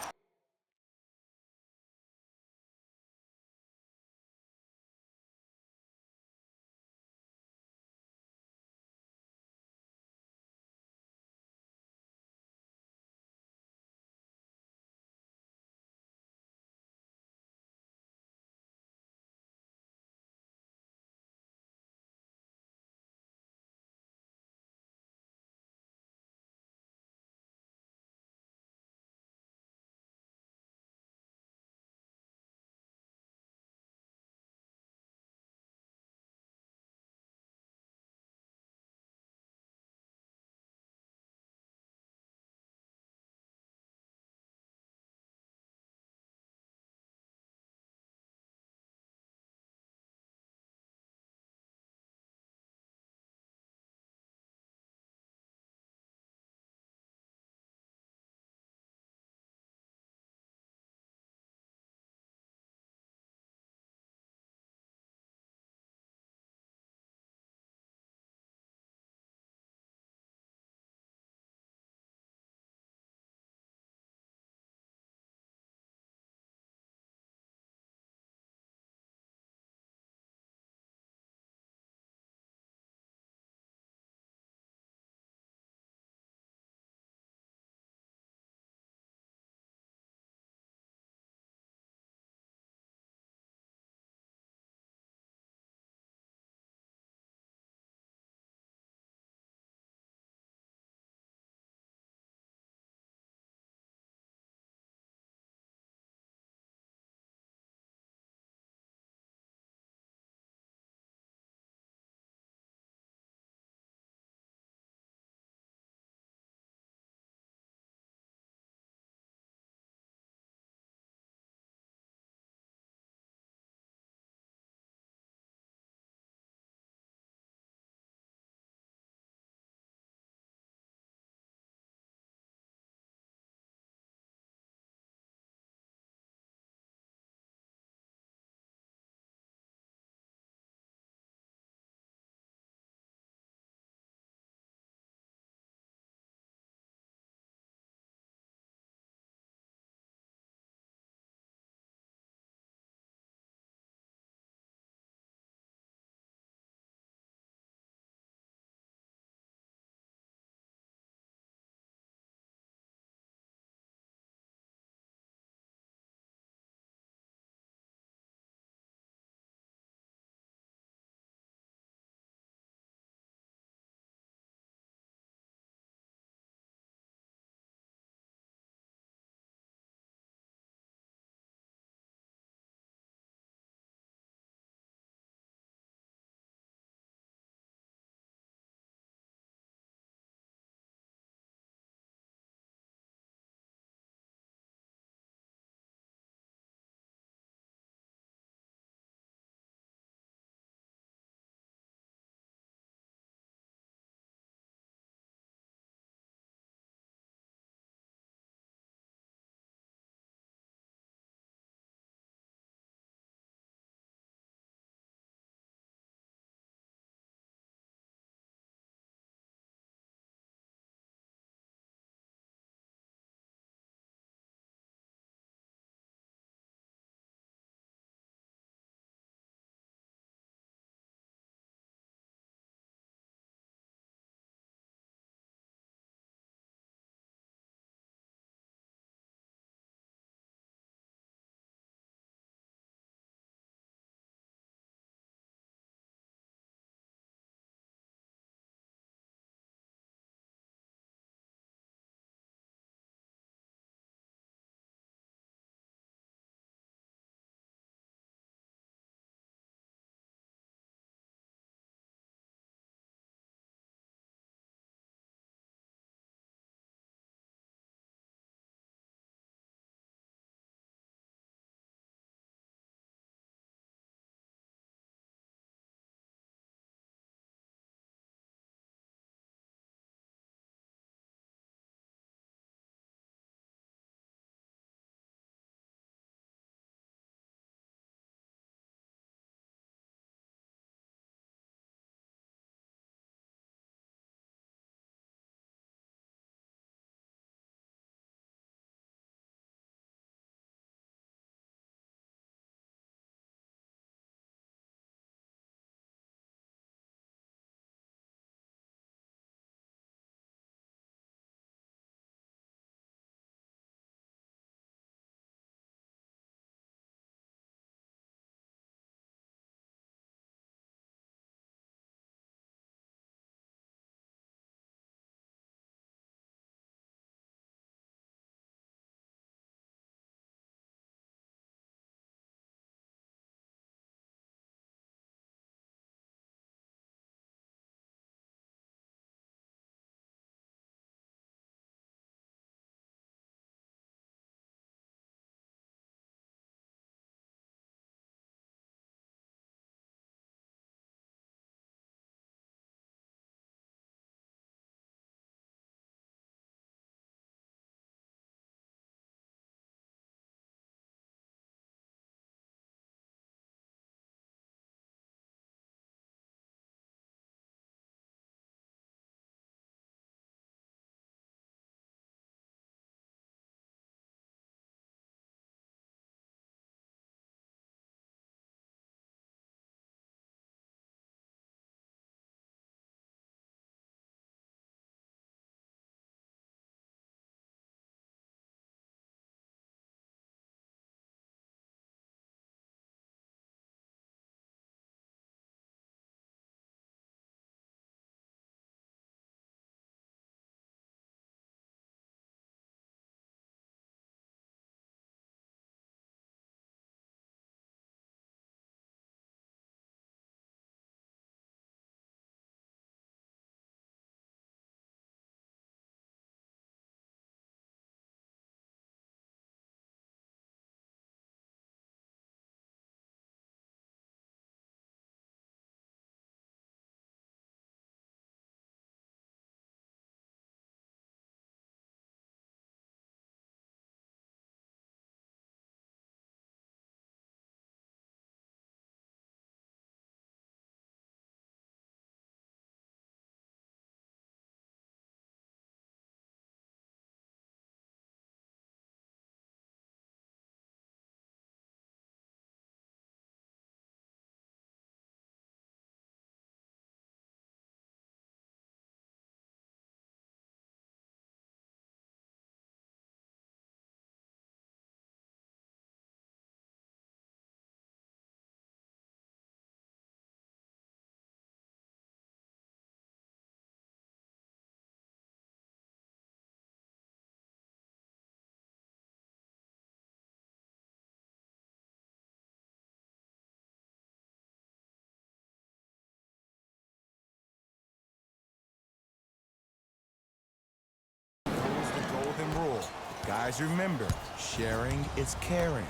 Guys, remember, sharing is caring.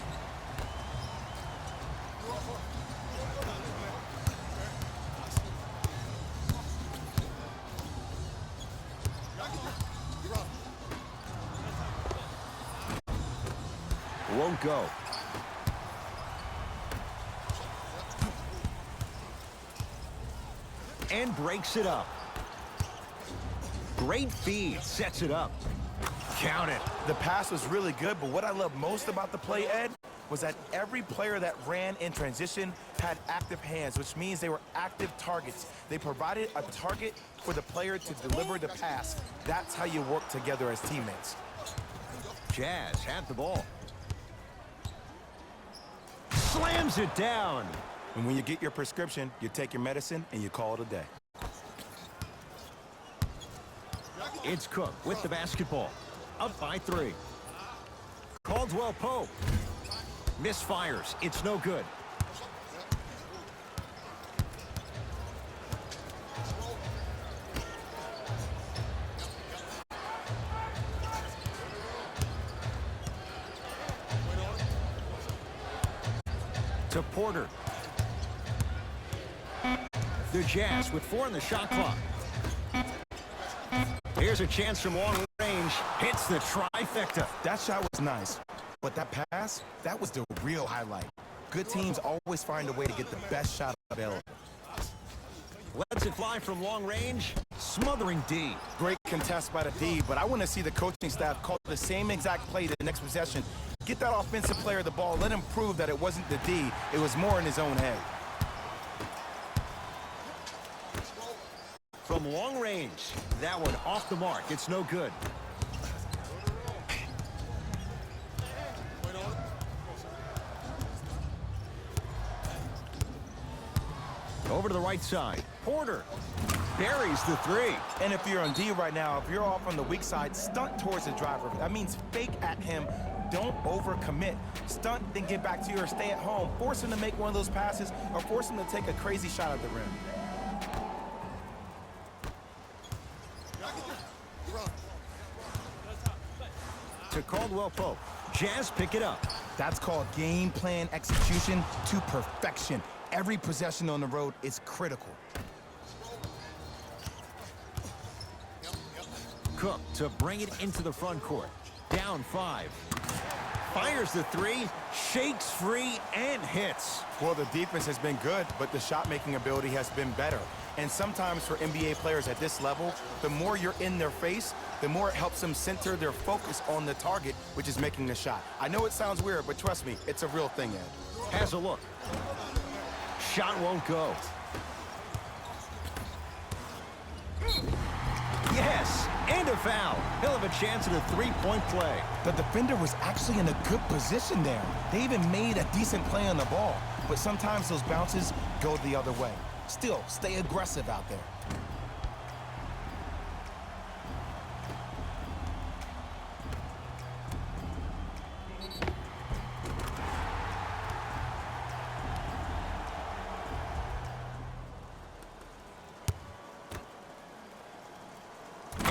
Won't go. And breaks it up. Great feed, sets it up. Count it. The pass was really good, but what I love most about the play, Ed, was that every player that ran in transition had active hands, which means they were active targets. They provided a target for the player to deliver the pass. That's how you work together as teammates. Jazz had the ball. Slams it down. And when you get your prescription, you take your medicine and you call it a day. It's Cook with the basketball. Up by 3. Caldwell Pope. Misfires. It's no good. To Porter. The Jazz with 4 on the shot clock. Here's a chance from long range. Hits the trifecta. That shot was nice, but that pass, that was the real highlight. Good teams always find a way to get the best shot available. Lets it fly from long range. Smothering D. Great contest by the D, but I want to see the coaching staff call the same exact play the next possession. Get that offensive player the ball. Let him prove that it wasn't the D. It was more in his own head. From long range. That one off the mark. It's no good. Over to the right side. Porter buries the 3. And if you're on D right now, if you're off on the weak side, stunt towards the driver. That means fake at him. Don't overcommit. Stunt, then get back to you or stay at home. Force him to make one of those passes or force him to take a crazy shot at the rim. To Caldwell Pope. Jazz pick it up. That's called game plan execution to perfection. Every possession on the road is critical. Cook to bring it into the front court. Down 5. Fires the 3, shakes free, and hits. Well, the defense has been good, but the shot-making ability has been better. And sometimes for NBA players at this level, the more you're in their face, the more it helps them center their focus on the target, which is making the shot. I know it sounds weird, but trust me, it's a real thing, Ed. Has a look. Shot won't go. Yes, and a foul. He'll have a chance at a 3-point play. The defender was actually in a good position there. They even made a decent play on the ball, but sometimes those bounces go the other way. Still, stay aggressive out there.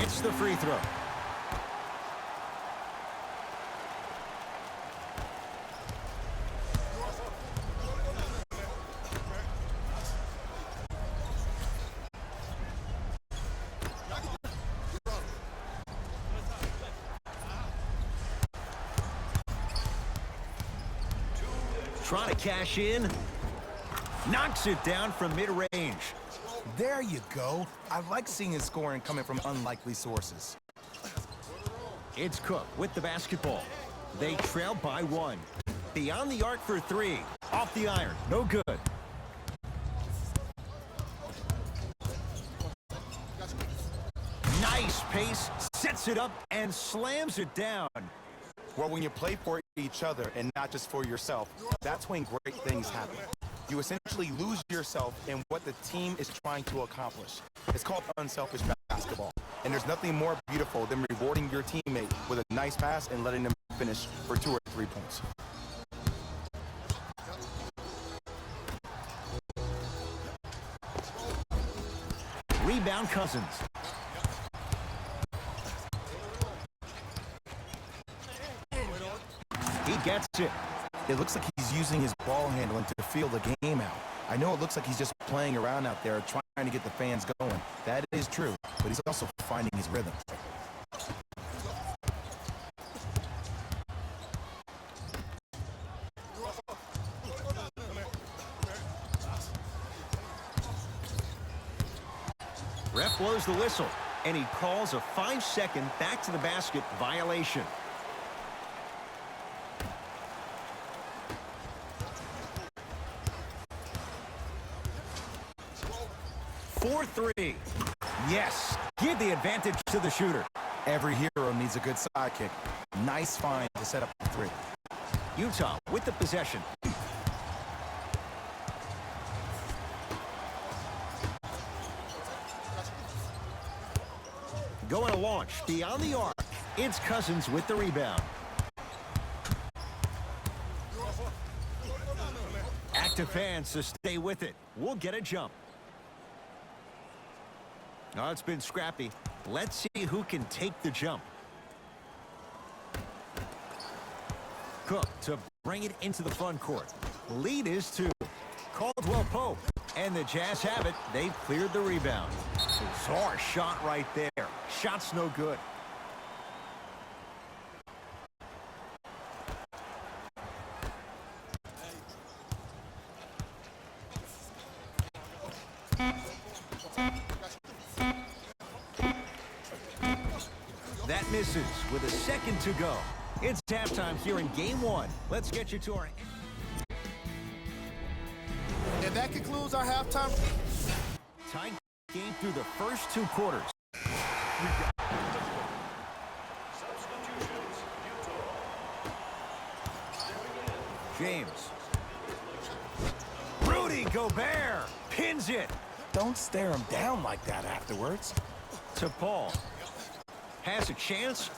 It's the free throw. Trying to cash in. Knocks it down from mid-range. There you go. I like seeing scoring coming from unlikely sources. It's Cook with the basketball. They trail by 1. Beyond the arc for 3. Off the iron. No good. Nice pace. Sets it up and slams it down. Well, when you play for each other and not just for yourself, that's when great things happen. You essentially lose yourself in what the team is trying to accomplish. It's called unselfish basketball. And there's nothing more beautiful than rewarding your teammate with a nice pass and letting them finish for 2 or 3 points. Rebound Cousins. gets it. It looks like he's using his ball handling to feel the game out. I know it looks like he's just playing around out there trying to get the fans going. That is true, but he's also finding his rhythm. Ref blows the whistle, and he calls a 5-second back to the basket violation. 4-3. Yes, give the advantage to the shooter. Every hero needs a good sidekick. Nice find to set up the 3. Utah with the possession. Going to launch beyond the arc. It's Cousins with the rebound. Active fans to stay with it. We'll get a jump. Oh, it's been scrappy. Let's see who can take the jump. Cook to bring it into the front court. Lead is 2. Caldwell Pope. And the Jazz have it. They've cleared the rebound. Bizarre shot right there. Shot's no good. That misses with a second to go. It's halftime here in Game 1. Let's get you to our... And that concludes our halftime. Tight game through the first 2 quarters. James. Rudy Gobert pins it. Don't stare him down like that afterwards. To Paul. Has a chance.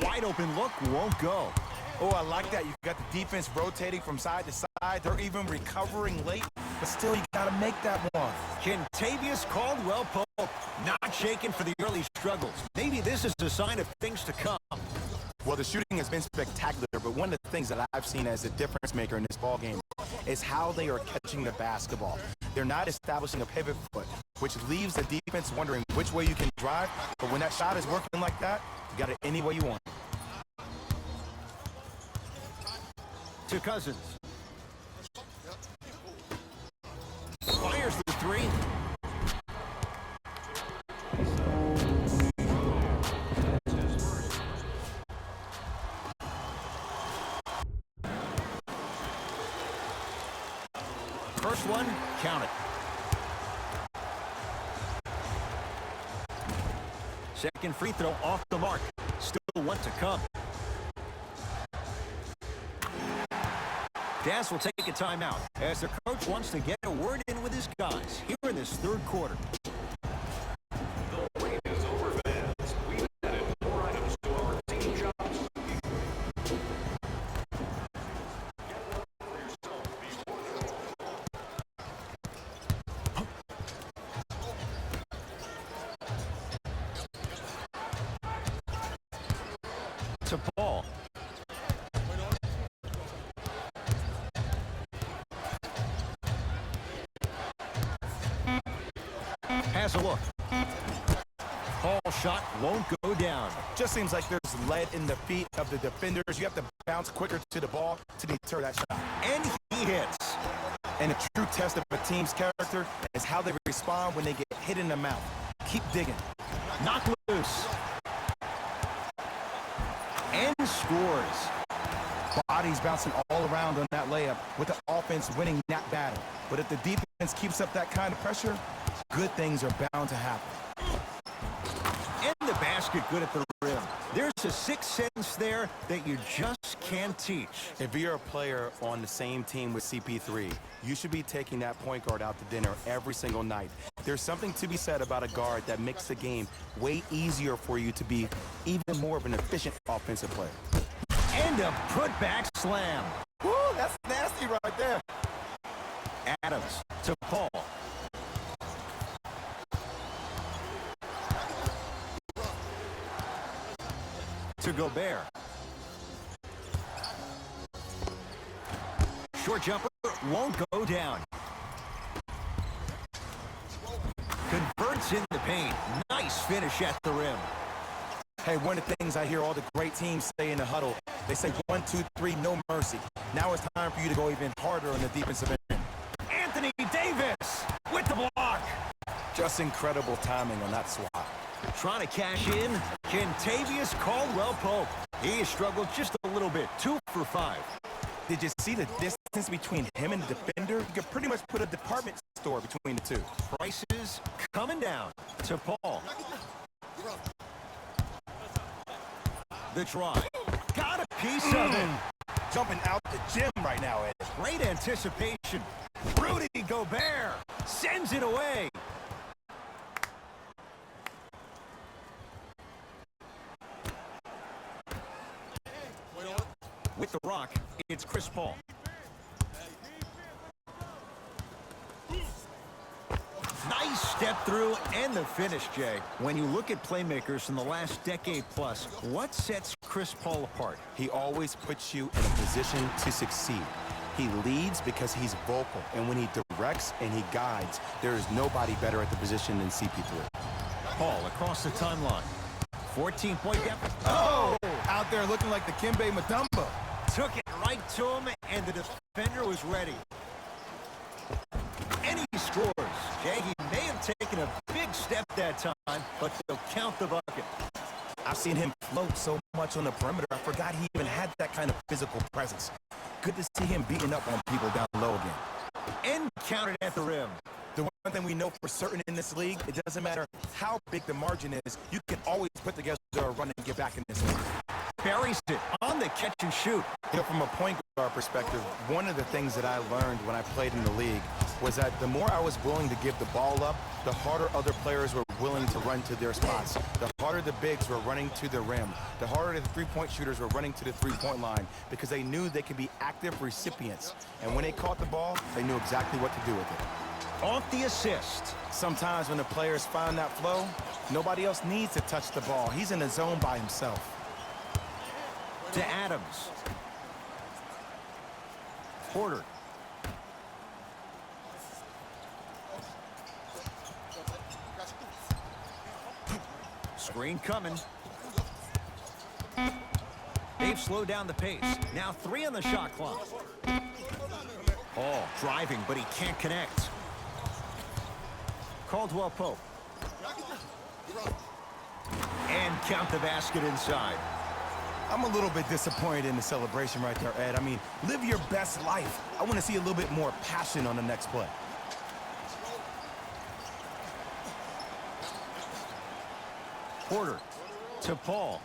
Wide open look, won't go. Oh, I like that. You got the defense rotating from side to side. They're even recovering late, but still you got to make that one. Kentavious Caldwell Pope not shaken for the early struggles. Maybe this is a sign of things to come. Well, the shooting has been spectacular, but one of the things that I've seen as a difference maker in this ballgame is how they are catching the basketball. They're not establishing a pivot foot, which leaves the defense wondering which way you can drive. But when that shot is working like that, you got it any way you want. To Cousins. Fires the 3. First one, count it. Second free throw off the mark. Still one to come. Jazz will take a timeout as the coach wants to get a word in with his guys here in this 3rd quarter. The wait is over, fans. We've added more items to our team shops. To Paul. Has a look. Paul shot won't go down. Just seems like there's lead in the feet of the defenders. You have to bounce quicker to the ball to deter that shot. And he hits. And a true test of a team's character is how they respond when they get hit in the mouth. Keep digging. Knock loose. And scores. Bodies bouncing all around on that layup with the offense winning that battle. But if the defense keeps up that kind of pressure, good things are bound to happen. And the basket good at the rim. There's a 6th sense there that you just can't teach. If you're a player on the same team with CP3, you should be taking that point guard out to dinner every single night. There's something to be said about a guard that makes the game way easier for you to be even more of an efficient offensive player. And a putback slam. Woo, that's nasty right there. Adams to Paul. To Gobert. Short jumper won't go down. Converts in the paint. Nice finish at the rim. Hey, one of the things I hear all the great teams say in the huddle, they say 1, 2, 3, no mercy. Now it's time for you to go even harder on the defensive end. Anthony Davis with the block. Just incredible timing on that swat. Trying to cash in, Kentavious Caldwell-Pope. He has struggled just a little bit, 2 for 5. Did you see the distance between him and the defender? You could pretty much put a department store between the two. Prices coming down to Paul. The try. Got a piece of it. Jumping out the gym right now, Ed. Great anticipation. Rudy Gobert sends it away. With the rock, it's Chris Paul. Nice step through and the finish, Jay. When you look at playmakers in the last decade plus, what sets Chris Paul apart? He always puts you in a position to succeed. He leads because he's vocal, and when he directs and he guides, there is nobody better at the position than CP3. Paul across the timeline. 14-point gap. Oh! Out there looking like the Kimbe Mutombo. Took it right to him, and the defender was ready. And he scores. Jay, he may have taken a big step that time, but they'll count the bucket. I've seen him float so much on the perimeter, I forgot he even had that kind of physical presence. Good to see him beating up on people down low again. And counted at the rim. The one thing we know for certain in this league, it doesn't matter how big the margin is, you can always put together a run and get back in this league. Buries it on the catch and shoot. You know, from a point guard perspective, one of the things that I learned when I played in the league was that the more I was willing to give the ball up, the harder other players were willing to run to their spots. The harder the bigs were running to the rim. The harder the three-point shooters were running to the three-point line because they knew they could be active recipients. And when they caught the ball, they knew exactly what to do with it. Off the assist. Sometimes when the players find that flow, nobody else needs to touch the ball. He's in the zone by himself. To Adams. Porter. Screen coming. They've slowed down the pace. Now 3 on the shot clock. Paul driving, but he can't connect. Caldwell-Pope. And count the basket inside. I'm a little bit disappointed in the celebration right there, Ed. I mean, live your best life. I want to see a little bit more passion on the next play. Porter to Paul.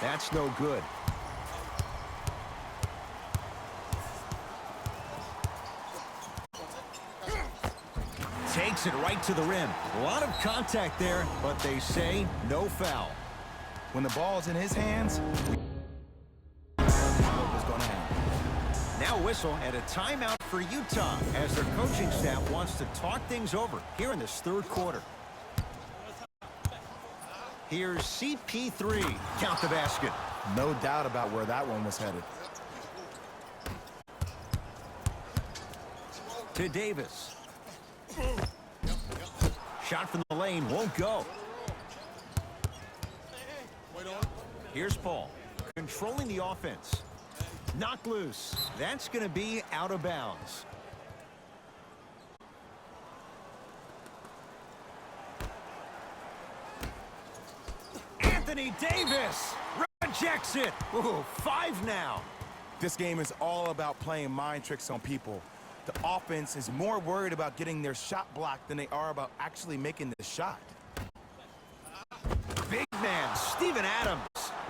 That's no good. Takes it right to the rim. A lot of contact there, but they say no foul. When the ball's in his hands, we know what's going to happen. Now whistle and a timeout for Utah as their coaching staff wants to talk things over here in this third quarter. Here's CP3. Count the basket. No doubt about where that one was headed. To Davis. Shot from the lane won't go. Here's Paul, controlling the offense. Knocked loose. That's going to be out of bounds. Anthony Davis rejects it. Ooh, 5 now. This game is all about playing mind tricks on people. The offense is more worried about getting their shot blocked than they are about actually making the shot. Big man, Steven Adams.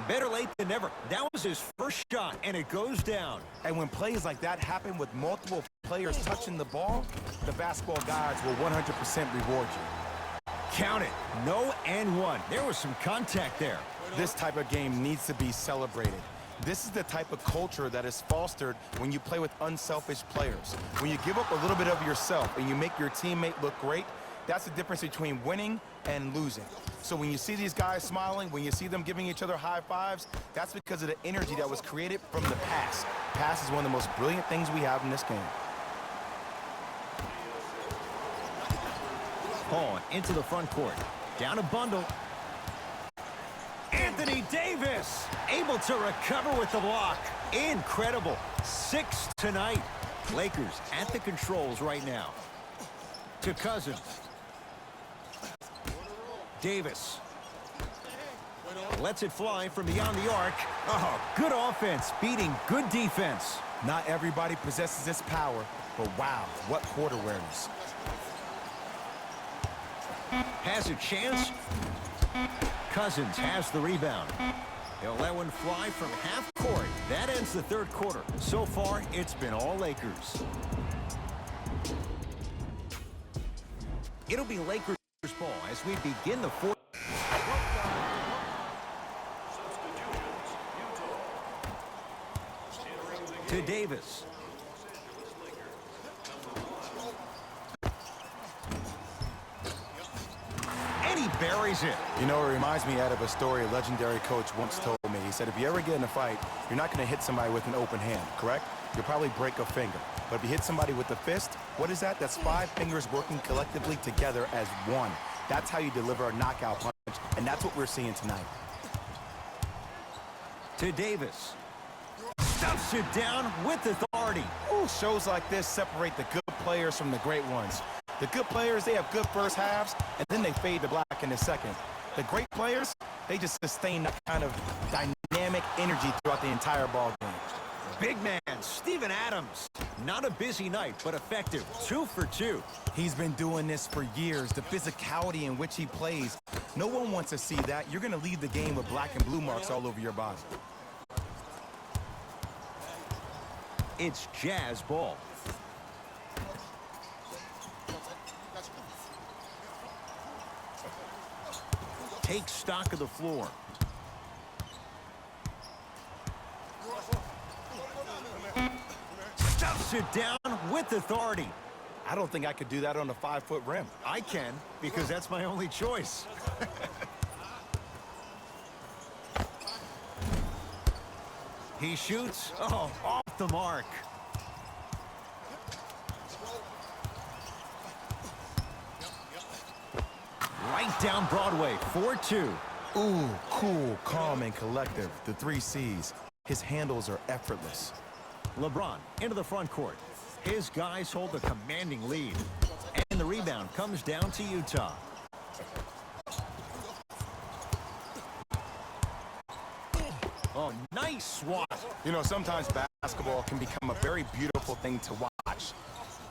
Better late than never. That was his first shot, and it goes down. And when plays like that happen with multiple players touching the ball, the basketball gods will 100% reward you. Count it. No and 1. There was some contact there. This type of game needs to be celebrated. This is the type of culture that is fostered when you play with unselfish players. When you give up a little bit of yourself and you make your teammate look great, that's the difference between winning and losing. So when you see these guys smiling, when you see them giving each other high fives, that's because of the energy that was created from the pass. Pass is one of the most brilliant things we have in this game. Paul into the front court. Down a bundle. Anthony Davis able to recover with the block. Incredible. 6 tonight. Lakers at the controls right now. To Cousins. Davis. Lets it fly from beyond the arc. Oh, good offense beating good defense. Not everybody possesses this power, but wow, what court awareness. Has a chance. Cousins has the rebound. He'll let one fly from half court. That ends the third quarter. So far, it's been all Lakers. It'll be Lakers ball as we begin the fourth. To Davis. And he buries it. You know, it reminds me of a story a legendary coach once told me. He said, if you ever get in a fight, you're not going to hit somebody with an open hand, correct? You'll probably break a finger. But if you hit somebody with a fist, what is that? That's 5 fingers working collectively together as one. That's how you deliver a knockout punch, and that's what we're seeing tonight. To Davis. Stuffs it down with authority. Ooh, shows like this separate the good players from the great ones. The good players, they have good first halves, and then they fade to black in the second. The great players, they just sustain that kind of dynamic energy throughout the entire ball game. Big man, Steven Adams. Not a busy night, but effective. 2 for 2. He's been doing this for years. The physicality in which he plays, no one wants to see that. You're going to leave the game with black and blue marks all over your body. It's Jazz ball. Take stock of the floor. Stuffs it down with authority. I don't think I could do that on a 5-foot rim. I can, because that's my only choice. He shoots. Oh, off the mark. Right down Broadway, 4-2. Ooh, cool, calm, and collective. The 3 C's. His handles are effortless. LeBron into the front court. His guys hold a commanding lead. And the rebound comes down to Utah. Oh, nice swat. You know, sometimes basketball can become a very beautiful thing to watch.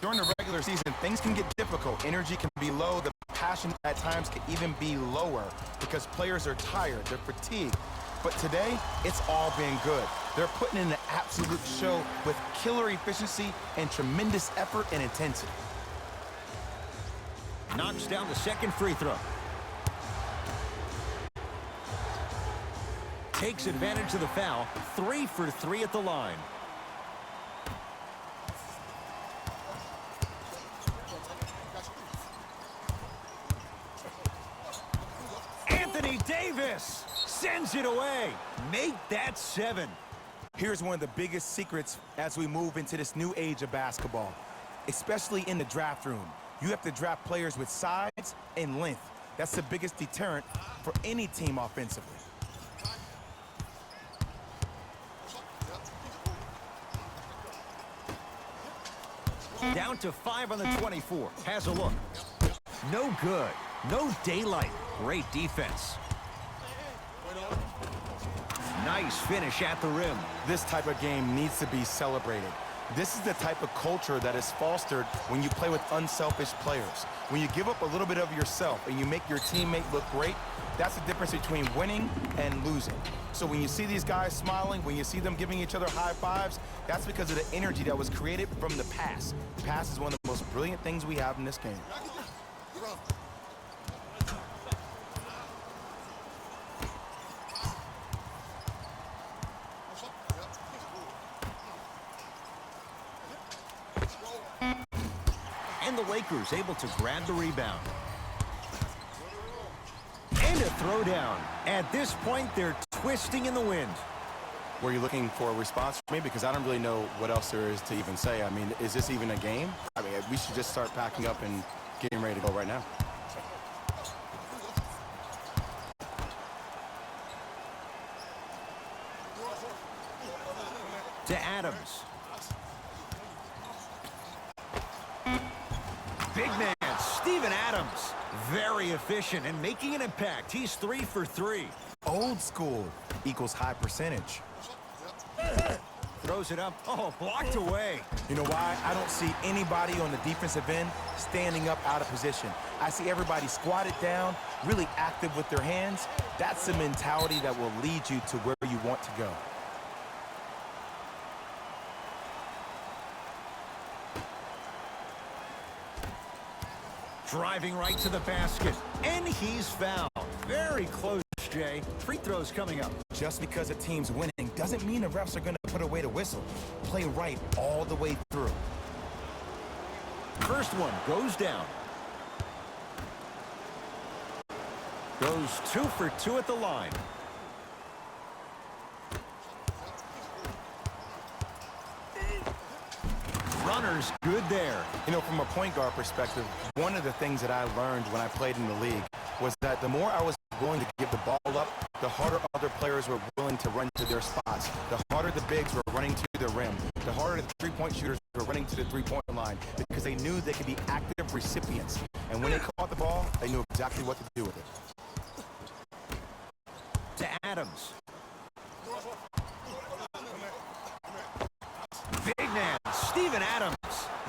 During the regular season, things can get difficult. Energy can be low. The passion at times can even be lower because players are tired. They're fatigued. But today, it's all been good. They're putting in an absolute show with killer efficiency and tremendous effort and intensity. Knocks down the second free throw. Takes advantage of the foul. 3 for 3 at the line. Anthony Davis sends it away. Make that 7. Here's one of the biggest secrets as we move into this new age of basketball, especially in the draft room. You have to draft players with size and length. That's the biggest deterrent for any team offensively. Down to 5 on the 24. Has a look. No good. No daylight. Great defense. Nice finish at the rim. This type of game needs to be celebrated. This is the type of culture that is fostered when you play with unselfish players. When you give up a little bit of yourself and you make your teammate look great, that's the difference between winning and losing. So when you see these guys smiling, when you see them giving each other high fives, that's because of the energy that was created from the pass. Pass is one of the most brilliant things we have in this game. And the Lakers able to grab the rebound. And a throw down. At this point, they're twisting in the wind. Were you looking for a response from me? Because I don't really know what else there is to even say. I mean, is this even a game? I mean, we should just start packing up and getting ready to go right now. To Adams. Big man, Steven Adams. Very efficient and making an impact. He's 3 for 3. Old school equals high percentage. Throws it up. Oh, blocked away. You know why? I don't see anybody on the defensive end standing up out of position. I see everybody squatted down, really active with their hands. That's the mentality that will lead you to where you want to go. Driving right to the basket. And he's fouled. Very close, Jay. Free throws coming up. Just because a team's winning doesn't mean the refs are going to put away the whistle. Play right all the way through. First one goes down. Goes 2 for 2 at the line. Runner's good there. You know, from a point guard perspective, one of the things that I learned when I played in the league was that the more I was willing to give the ball up, the harder other players were willing to run to their spots. The harder the bigs were running to the rim. The harder the three-point shooters were running to the three-point line because they knew they could be active recipients. And when they caught the ball, they knew exactly what to do with it. To Adams. Big man, Steven Adams.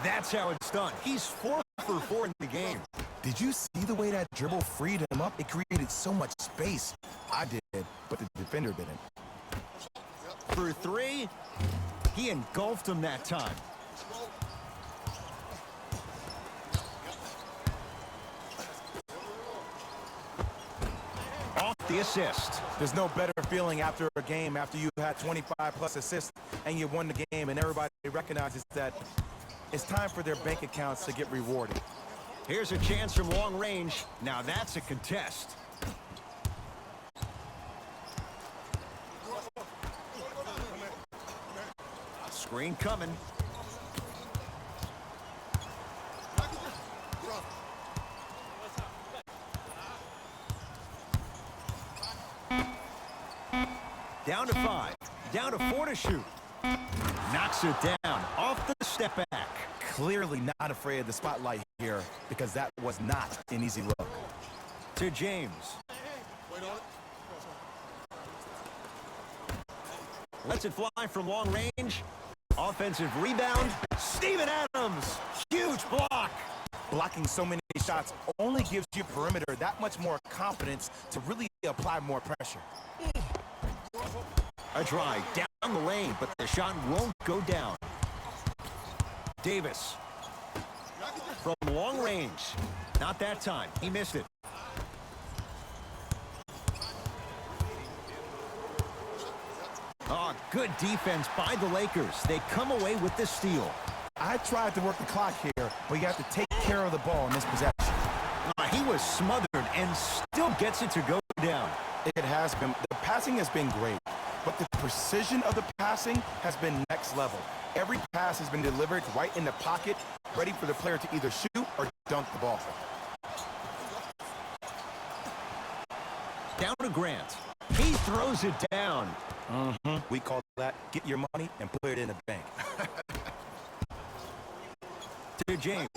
That's how it's done. He's 4 for 4 in the game. Did you see the way that dribble freed him up? It created so much space. I did, but the defender didn't. For 3, he engulfed him that time. Off the assist. There's no better feeling after a game after you had 25-plus assists and you won the game and everybody recognizes that it's time for their bank accounts to get rewarded. Here's a chance from long range. Now that's a contest. Screen coming. Down to 5. Down to 4 to shoot. Knocks it down. Off the step back. Clearly not afraid of the spotlight here because that was not an easy look. To James. Lets it fly from long range. Offensive rebound. Steven Adams. Huge block. Blocking so many shots only gives you perimeter that much more confidence to really apply more pressure. A drive down the lane, but the shot won't go down. Davis. From long range. Not that time. He missed it. Oh, good defense by the Lakers. They come away with the steal. I tried to work the clock here, but you have to take care of the ball in this possession. He was smothered and still gets it to go down. It has been. The passing has been great, but the precision of the passing has been next level. Every pass has been delivered right in the pocket, ready for the player to either shoot or dunk the ball. Down to Grant. He throws it down. We call that get your money and put it in the bank. To James.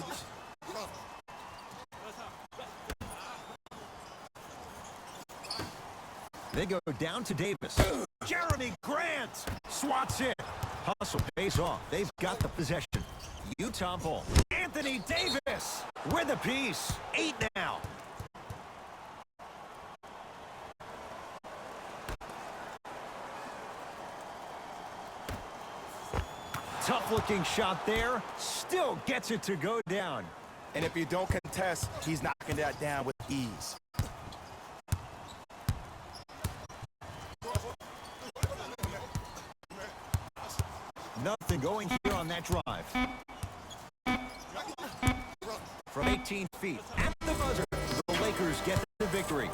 They go down to Davis. Jeremy Grant swats it. Hustle pays off. They've got the possession. Utah ball. Anthony Davis with a piece. 8 now. Tough-looking shot there. Still gets it to go down. And if you don't contest, he's knocking that down with ease. Nothing going here on that drive. From 18 feet at the buzzer, the Lakers get the victory.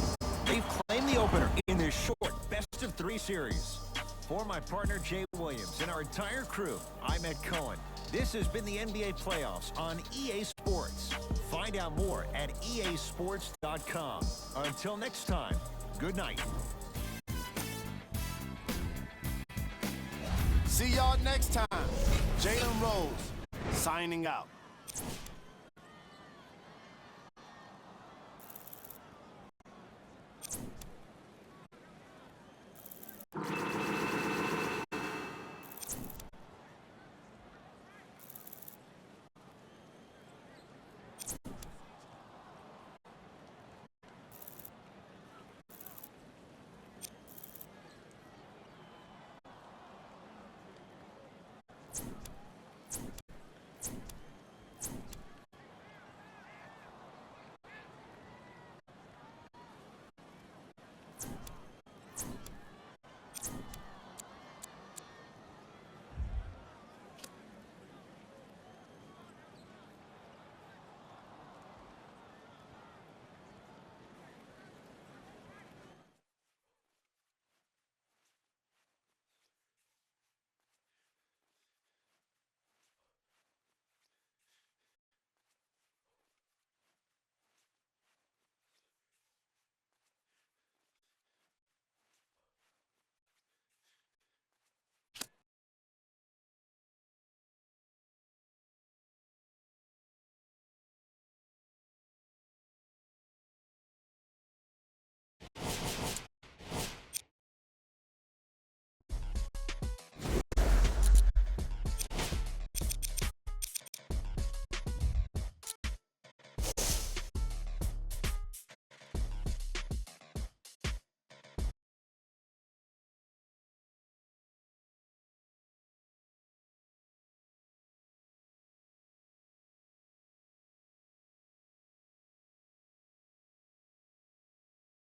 They've claimed the opener in this short best-of-3 series. For my partner, Jay Williams, and our entire crew, I'm Ed Cohen. This has been the NBA Playoffs on EA Sports. Find out more at easports.com. Until next time, good night. See y'all next time. Jalen Rose, signing out.